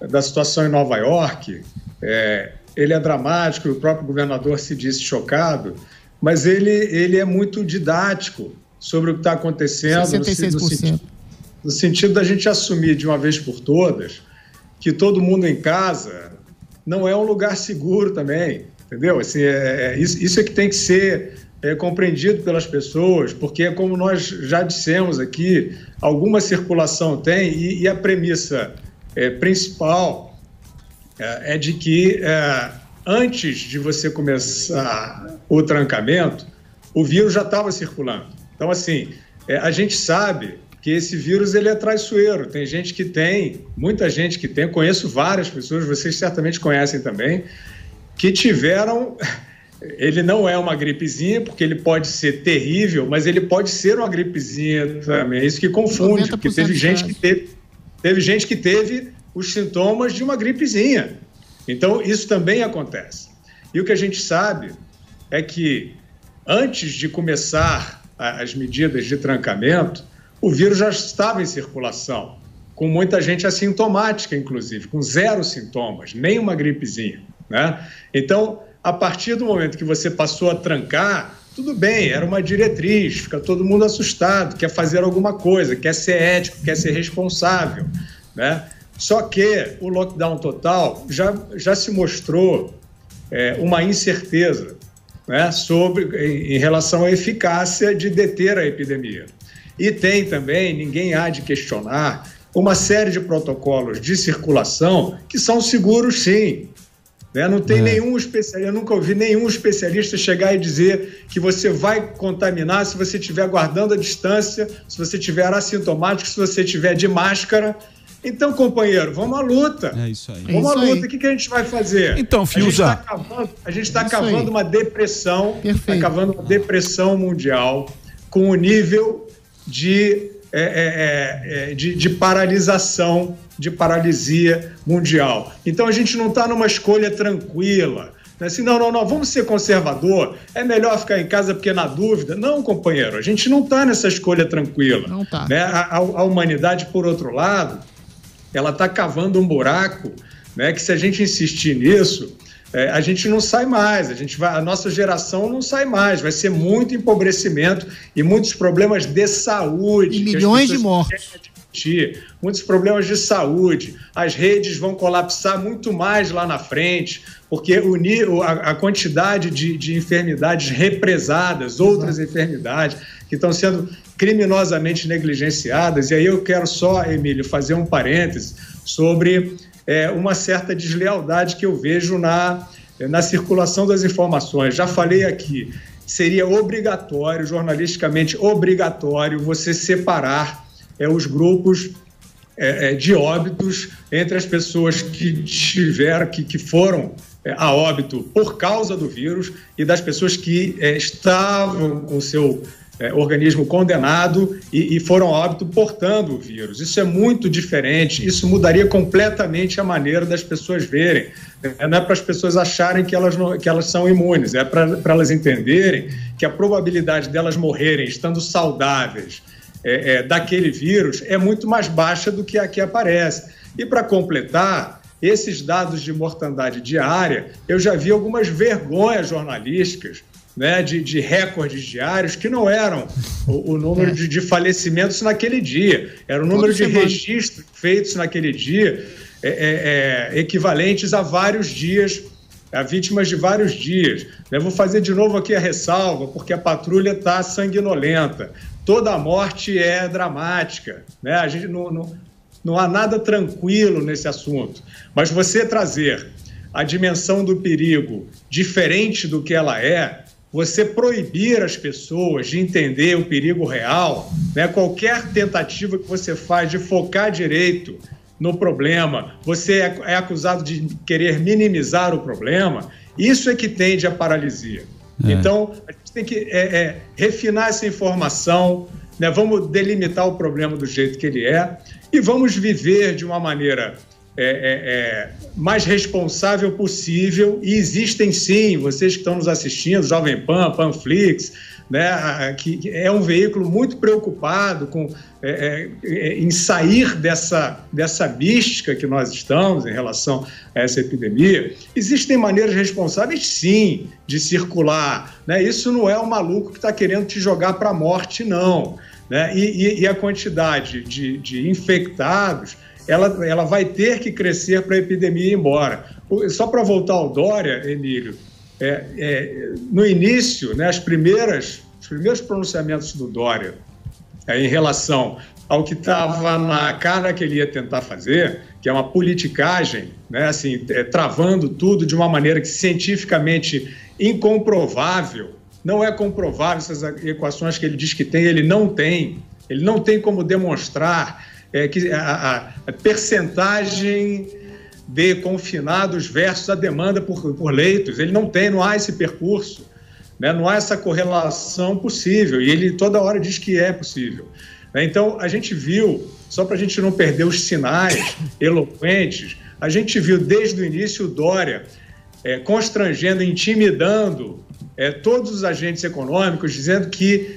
da situação em Nova York, ele é dramático. O próprio governador se disse chocado, mas ele é muito didático sobre o que está acontecendo 66%. no sentido da gente assumir de uma vez por todas que todo mundo em casa não é um lugar seguro também, entendeu? Assim, isso é que tem que ser compreendido pelas pessoas, porque, como nós já dissemos aqui, alguma circulação tem, e a premissa principal é de que antes de você começar o trancamento, o vírus já estava circulando. Então, assim, a gente sabe que esse vírus ele é traiçoeiro. Tem gente que tem, muita gente que tem, eu conheço várias pessoas, vocês certamente conhecem também, que tiveram... Ele não é uma gripezinha, porque ele pode ser terrível, mas ele pode ser uma gripezinha também. É isso que confunde, porque teve gente que teve os sintomas de uma gripezinha. Então, isso também acontece. E o que a gente sabe é que, antes de começar as medidas de trancamento, o vírus já estava em circulação, com muita gente assintomática, inclusive, com 0 sintomas, nem uma gripezinha, né? Então, a partir do momento que você passou a trancar, tudo bem, era uma diretriz, fica todo mundo assustado, quer fazer alguma coisa, quer ser ético, quer ser responsável, né? Só que o lockdown total já se mostrou uma incerteza, né, em relação à eficácia de deter a epidemia. E tem também, ninguém há de questionar, uma série de protocolos de circulação que são seguros, sim. Né? Não tem nenhum especialista, eu nunca ouvi nenhum especialista chegar e dizer que você vai contaminar se você estiver guardando a distância, se você estiver assintomático, se você estiver de máscara. Então, companheiro, vamos à luta. É isso aí. Vamos à luta. O que a gente vai fazer? Então, Fiuza. A gente está cavando uma depressão. Perfeito. Está cavando uma depressão mundial com o nível de paralisação, de paralisia mundial. Então, a gente não está numa escolha tranquila. Assim, não, vamos ser conservador, é melhor ficar em casa porque na dúvida. Não, companheiro, a gente não está nessa escolha tranquila. Não tá. Né? A humanidade, por outro lado, ela está cavando um buraco, né, que se a gente insistir nisso, a gente não sai mais, a nossa geração não sai mais, vai ser muito empobrecimento e muitos problemas de saúde. E milhões de mortos. Muitos problemas de saúde, as redes vão colapsar muito mais lá na frente, porque a quantidade de enfermidades represadas, outras enfermidades que estão sendo criminosamente negligenciadas. E aí eu quero só, Emílio, fazer um parêntese sobre uma certa deslealdade que eu vejo na circulação das informações. Já falei aqui, seria obrigatório, jornalisticamente obrigatório, você separar os grupos de óbitos entre as pessoas que foram a óbito por causa do vírus e das pessoas que estavam com o seu organismo condenado e foram a óbito portando o vírus. Isso é muito diferente, isso mudaria completamente a maneira das pessoas verem. Não é para as pessoas acharem que elas são imunes, é para elas entenderem que a probabilidade delas morrerem estando saudáveis daquele vírus é muito mais baixa do que a que aparece. E para completar, esses dados de mortandade diária, eu já vi algumas vergonhas jornalísticas, né, de recordes diários que não eram o número de falecimentos naquele dia, era o número de registros feitos naquele dia, equivalentes a vários dias, a vítimas de vários dias. Eu vou fazer de novo aqui a ressalva, porque a patrulha está sanguinolenta. Toda a morte é dramática, né? A gente não há nada tranquilo nesse assunto. Mas você trazer a dimensão do perigo diferente do que ela é, você proibir as pessoas de entender o perigo real, né? Qualquer tentativa que você faz de focar direito no problema, você é acusado de querer minimizar o problema, isso é que tende à paralisia. Então, a gente tem que refinar essa informação, né? Vamos delimitar o problema do jeito que ele é e vamos viver de uma maneira mais responsável possível. E existem sim, vocês que estão nos assistindo, Jovem Pan, Panflix, né, que é um veículo muito preocupado em sair dessa mística que nós estamos em relação a essa epidemia. Existem maneiras responsáveis, sim, de circular, né? Isso não é o maluco que está querendo te jogar para a morte, não, né? E a quantidade de infectados, ela vai ter que crescer para a epidemia ir embora. Só para voltar ao Dória, Emílio, no início, né, os primeiros pronunciamentos do Dória em relação ao que estava na cara que ele ia tentar fazer, que é uma politicagem, né, assim, travando tudo de uma maneira que cientificamente incomprovável, não é comprovável essas equações que ele diz que tem, ele não tem como demonstrar que a percentagem de confinados versus a demanda por leitos, ele não há esse percurso, né? Não há essa correlação possível, e ele toda hora diz que é possível. Então, a gente viu, só para a gente não perder os sinais eloquentes, a gente viu desde o início o Dória constrangendo, intimidando todos os agentes econômicos, dizendo que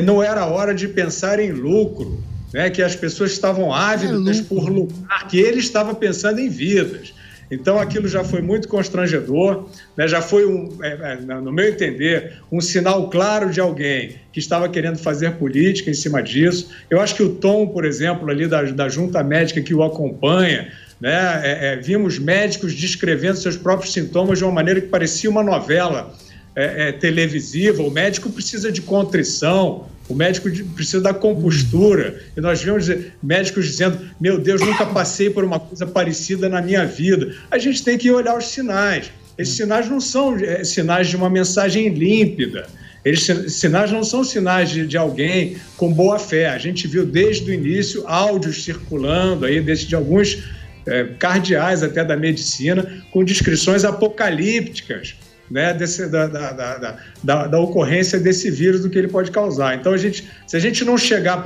não era hora de pensar em lucro, né, que as pessoas estavam ávidas por lucrar, que ele estava pensando em vidas. Então, aquilo já foi muito constrangedor, né, já foi, no meu entender, um sinal claro de alguém que estava querendo fazer política em cima disso. Eu acho que o tom, por exemplo, ali da junta médica que o acompanha, né, vimos médicos descrevendo seus próprios sintomas de uma maneira que parecia uma novela televisiva. O médico precisa de contrição, o médico precisa da compostura. E nós vimos médicos dizendo: meu Deus, nunca passei por uma coisa parecida na minha vida. A gente tem que olhar os sinais. Esses sinais não são sinais de uma mensagem límpida. Esses sinais não são sinais de alguém com boa fé. A gente viu desde o início áudios circulando aí, de alguns cardeais até da medicina, com descrições apocalípticas, né, da ocorrência desse vírus, do que ele pode causar. Então, se a gente não chegar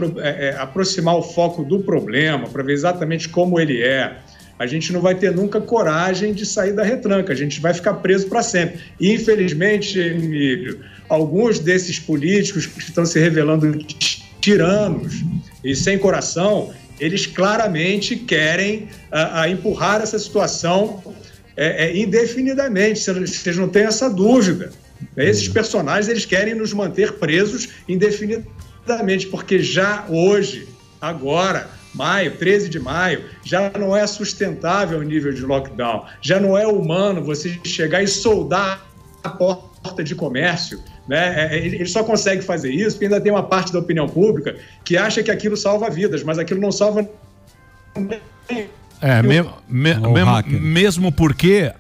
a aproximar o foco do problema, para ver exatamente como ele é, a gente não vai ter nunca coragem de sair da retranca, a gente vai ficar preso para sempre. E, infelizmente, Emílio, alguns desses políticos que estão se revelando tiranos e sem coração, eles claramente querem empurrar essa situação indefinidamente. Vocês não têm essa dúvida. Esses personagens, eles querem nos manter presos indefinidamente, porque já hoje, agora, 13 de maio, já não é sustentável o nível de lockdown, já não é humano você chegar e soldar a porta de comércio, né? Ele só consegue fazer isso porque ainda tem uma parte da opinião pública que acha que aquilo salva vidas, mas aquilo não salva mesmo porque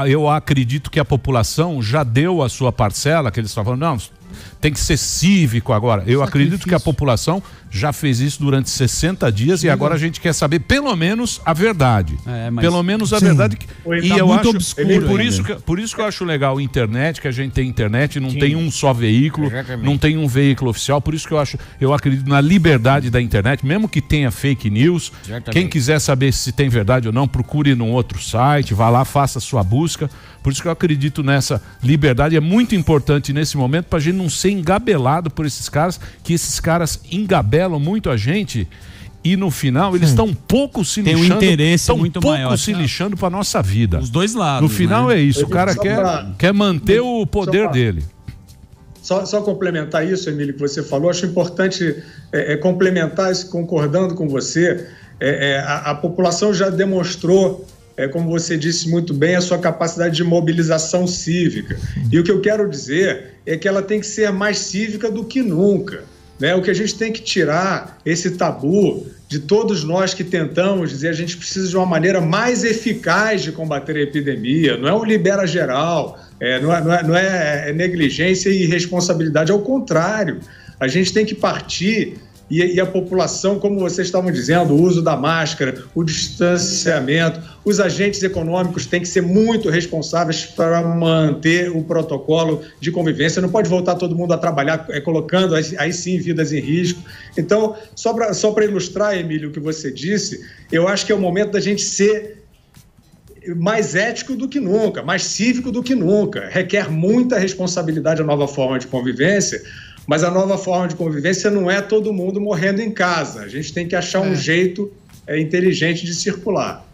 eu acredito que a população já deu a sua parcela, que eles estavam falando, não, tem que ser cívico agora. Eu acredito que a população já fez isso durante 60 dias. Sim, e agora a gente quer saber pelo menos a verdade. Pelo menos a verdade. E tá, eu acho obscuro, por isso que eu acho legal a internet, que a gente tem internet, não tem um só veículo, não tem um veículo oficial. Por isso que eu acredito na liberdade da internet, mesmo que tenha fake news. Quem quiser saber se tem verdade ou não, procure num outro site, vá lá, faça a sua busca. Por isso que eu acredito nessa liberdade. É muito importante nesse momento para a gente não ser engabelado por esses caras, que esses caras engabelam muito a gente e no final eles estão um pouco se Tem um lixando. interesse tão muito pouco maior. se lixando pra nossa vida. Os dois lados. No final né? é isso, o cara Só quer manter o poder dele. Só complementar isso, Emílio, que você falou, acho importante complementar isso, concordando com você. A população já demonstrou, como você disse muito bem, a sua capacidade de mobilização cívica. E o que eu quero dizer é que ela tem que ser mais cívica do que nunca. Né? O que a gente tem que tirar esse tabu de todos nós que tentamos dizer a gente precisa de uma maneira mais eficaz de combater a epidemia, não é um libera geral, não é negligência e irresponsabilidade, ao contrário, a gente tem que partir e a população, como vocês estavam dizendo, o uso da máscara, o distanciamento, os agentes econômicos têm que ser muito responsáveis para manter o protocolo de convivência. Não pode voltar todo mundo a trabalhar colocando aí sim vidas em risco. Então, só para ilustrar, Emílio, o que você disse, eu acho que é o momento da gente ser mais ético do que nunca, mais cívico do que nunca. Requer muita responsabilidade a nova forma de convivência, mas a nova forma de convivência não é todo mundo morrendo em casa. A gente tem que achar um jeito inteligente de circular.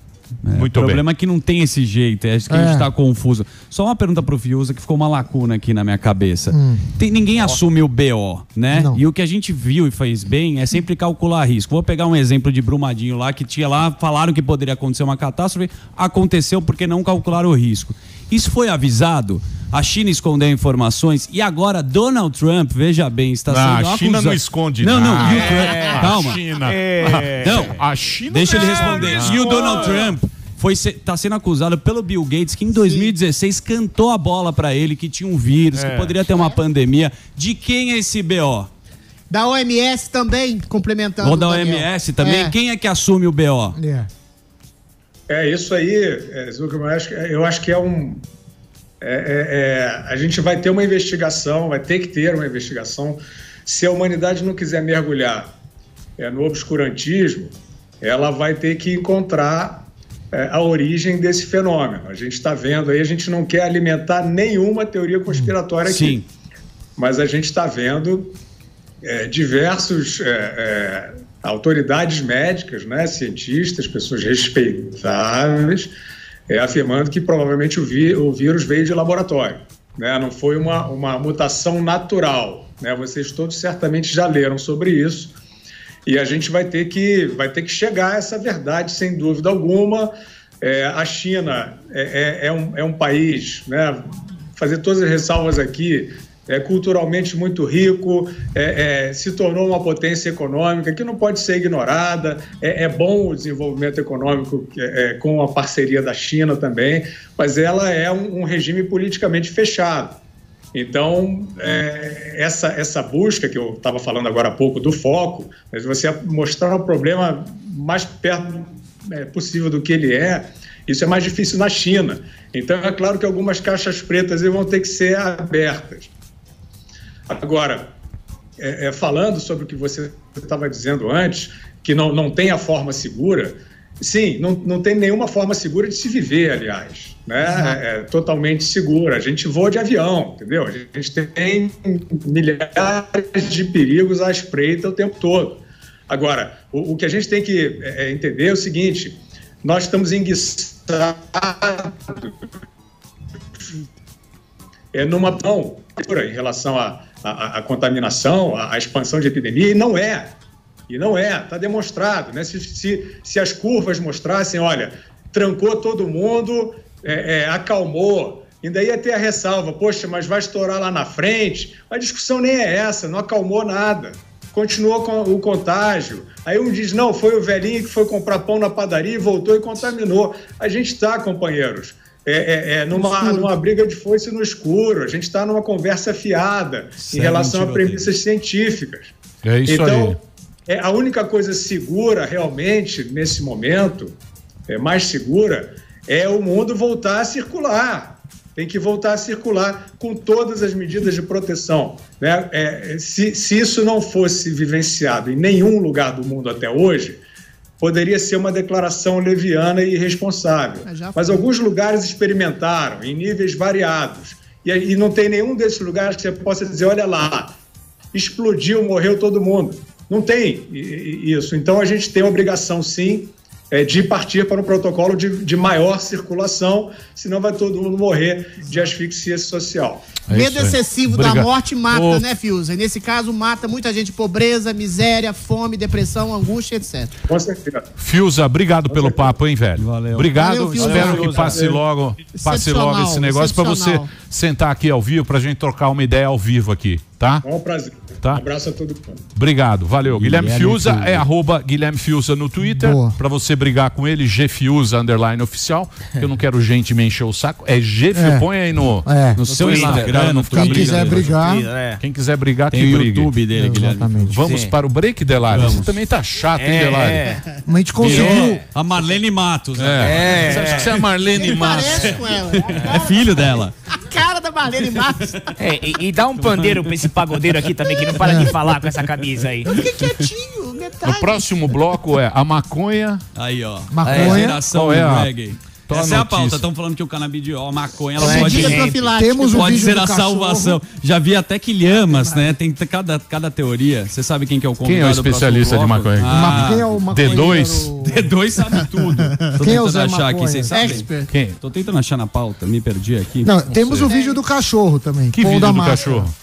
Muito o problema é que não tem esse jeito, é isso que a gente tá confuso. Só uma pergunta pro Fiuza que ficou uma lacuna aqui na minha cabeça. Ninguém assume o BO, né? Não. E o que a gente viu e fez bem é sempre calcular risco. Vou pegar um exemplo de Brumadinho lá, que tinha lá, falaram que poderia acontecer uma catástrofe, aconteceu porque não calcularam o risco. Isso foi avisado? A China escondeu informações e agora Donald Trump, veja bem, está sendo acusado. A China não esconde nada. Não, e o Trump, calma. A China. Não, a China deixa ele não, responder. não. E o Donald Trump está sendo acusado pelo Bill Gates, que em 2016 cantou a bola para ele, que tinha um vírus, que poderia ter uma pandemia. De quem é esse BO? Da OMS também, complementando. Ou da Daniel. OMS também? Quem é que assume o BO? Isso aí, Zuckerman, eu acho que a gente vai ter uma investigação, vai ter que ter uma investigação. Se a humanidade não quiser mergulhar no obscurantismo, ela vai ter que encontrar a origem desse fenômeno. A gente está vendo aí, a gente não quer alimentar nenhuma teoria conspiratória aqui. Mas a gente está vendo diversos autoridades médicas, né, cientistas, pessoas respeitáveis, afirmando que provavelmente o vírus veio de laboratório, né? Não foi uma mutação natural, né? Vocês todos certamente já leram sobre isso e a gente vai ter que chegar a essa verdade sem dúvida alguma. A China é um país, né? Fazer todas as ressalvas aqui, culturalmente muito rico, se tornou uma potência econômica que não pode ser ignorada. É bom o desenvolvimento econômico com a parceria da China também, mas ela é um regime politicamente fechado. Então, essa busca que eu estava falando agora há pouco do foco, mas você mostrar o problema mais perto possível do que ele isso é mais difícil na China. Então, é claro que algumas caixas pretas vão ter que ser abertas. Agora, falando sobre o que você estava dizendo antes, que não tem a forma segura, sim, não tem nenhuma forma segura de se viver, aliás, né? Totalmente segura. A gente voa de avião, entendeu? A gente tem milhares de perigos à espreita o tempo todo. Agora, o que a gente tem que entender é o seguinte: nós estamos enguiçados numa em relação à contaminação, à expansão de epidemia, e não é, está demonstrado, né? Se as curvas mostrassem, olha, trancou todo mundo, acalmou, ainda ia ter a ressalva, poxa, mas vai estourar lá na frente. A discussão nem é essa, não acalmou nada, continuou com o contágio. Aí um diz, não, foi o velhinho que foi comprar pão na padaria e voltou e contaminou. A gente está, companheiros, numa briga de foice no escuro. A gente está numa conversa fiada em relação a premissas científicas. É isso então, aí. A única coisa segura realmente nesse momento, mais segura, é o mundo voltar a circular. Tem que voltar a circular com todas as medidas de proteção, né? Se isso não fosse vivenciado em nenhum lugar do mundo até hoje, poderia ser uma declaração leviana e irresponsável. Mas alguns lugares experimentaram em níveis variados. E não tem nenhum desses lugares que você possa dizer, olha lá, explodiu, morreu todo mundo. não tem isso. Então a gente tem a obrigação, sim, de partir para um protocolo de maior circulação, senão vai todo mundo morrer de asfixia social. Medo excessivo da Obrigado. morte mata, né, Fiuza? E nesse caso, mata muita gente, pobreza, miséria, fome, depressão, angústia, etc. Com certeza. Fiuza, obrigado pelo papo, hein, velho? Valeu. Obrigado. Valeu, Fiuza. Espero Valeu, que passe logo esse negócio para você excepcional. sentar aqui ao vivo, pra gente trocar uma ideia ao vivo aqui, tá? É um prazer. Tá. Um abraço a todo mundo. Obrigado, valeu. Guilherme Fiuza Fiuza. é @Guilherme Fiuza no Twitter. Boa. Pra você brigar com ele, @GFiuza_oficial. Eu não quero gente me encher o saco. É Gfiuza, É. põe aí no No seu Twitter, Instagram, não no ficar Quem quiser brigar, Quem quiser brigar, Tem que o brigue. YouTube dele, Guilherme. exatamente. Vamos para o break, Delari? Você também tá chato, hein, Delari? A gente conseguiu. Virou a Marlene Matos, né? Você acha que você é a Marlene Ele Massa? parece com ela. É filho dela. A cara da Marlene Matos. E dá um pandeiro pra esse pagodeiro aqui também, que não para de falar com essa camisa aí. Fica quietinho, metade. O próximo bloco é a maconha. Aí, ó. Maconha. Geração Qual é a- reggae. qual a Essa é a notícia? pauta. Estão falando que o canabidiol, a maconha, ela Medida pode, profilática. Temos um pode vídeo ser do a cachorro. salvação. Já vi até que lhamas, né? Tem cada teoria. Você sabe quem que é o convidado Quem é o do próximo especialista de bloco? maconha? Quem é o maconheiro? D2? D2 sabe tudo. Tô Quem é o tentando Zé achar aqui, Maconha? vocês sabem? Expert. Quem? Tô tentando achar na pauta, me perdi aqui. Não, temos o vídeo do cachorro também. Que com o vídeo da do máscara. cachorro?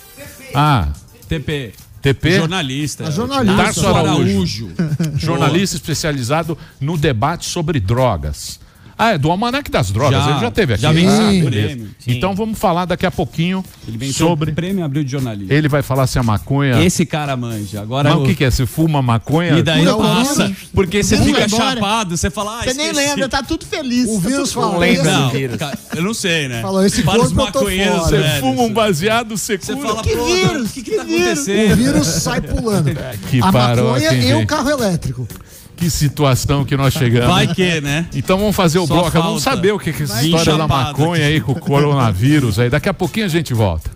Ah, TP. TP? Jornalista. A jornalista. Tarso Araújo. Jornalista especializado no debate sobre drogas. Ah, é do Almanac das Drogas, Já, ele já teve aqui. já venceu Ah, o beleza. prêmio. Então vamos falar daqui a pouquinho Ele venceu sobre... o prêmio Abril de Jornalismo. Ele vai falar se a maconha... Esse cara manja. Agora Mas o que é? Você fuma maconha? E daí Não, passa. não. Porque você Pula fica agora. chapado, você fala, Você nem lembra, tá tudo feliz. O Tá vírus tudo fala. lembra. Não, vírus. cara, eu não sei, né? Falou, esse Para os corpo eu tô maconheiros, fora. Você velho. fuma um baseado, você Você cura. fala, Que pô, vírus? o que Que tá vírus? acontecendo? O vírus sai pulando. Que A paróquia, maconha hein, e o gente? carro elétrico. Que situação que nós chegamos. Vai que, né? Então vamos fazer o Só bloco. Vamos falta. saber o que é essa Vai história da chapado maconha aí com o coronavírus aí. Daqui a pouquinho a gente volta.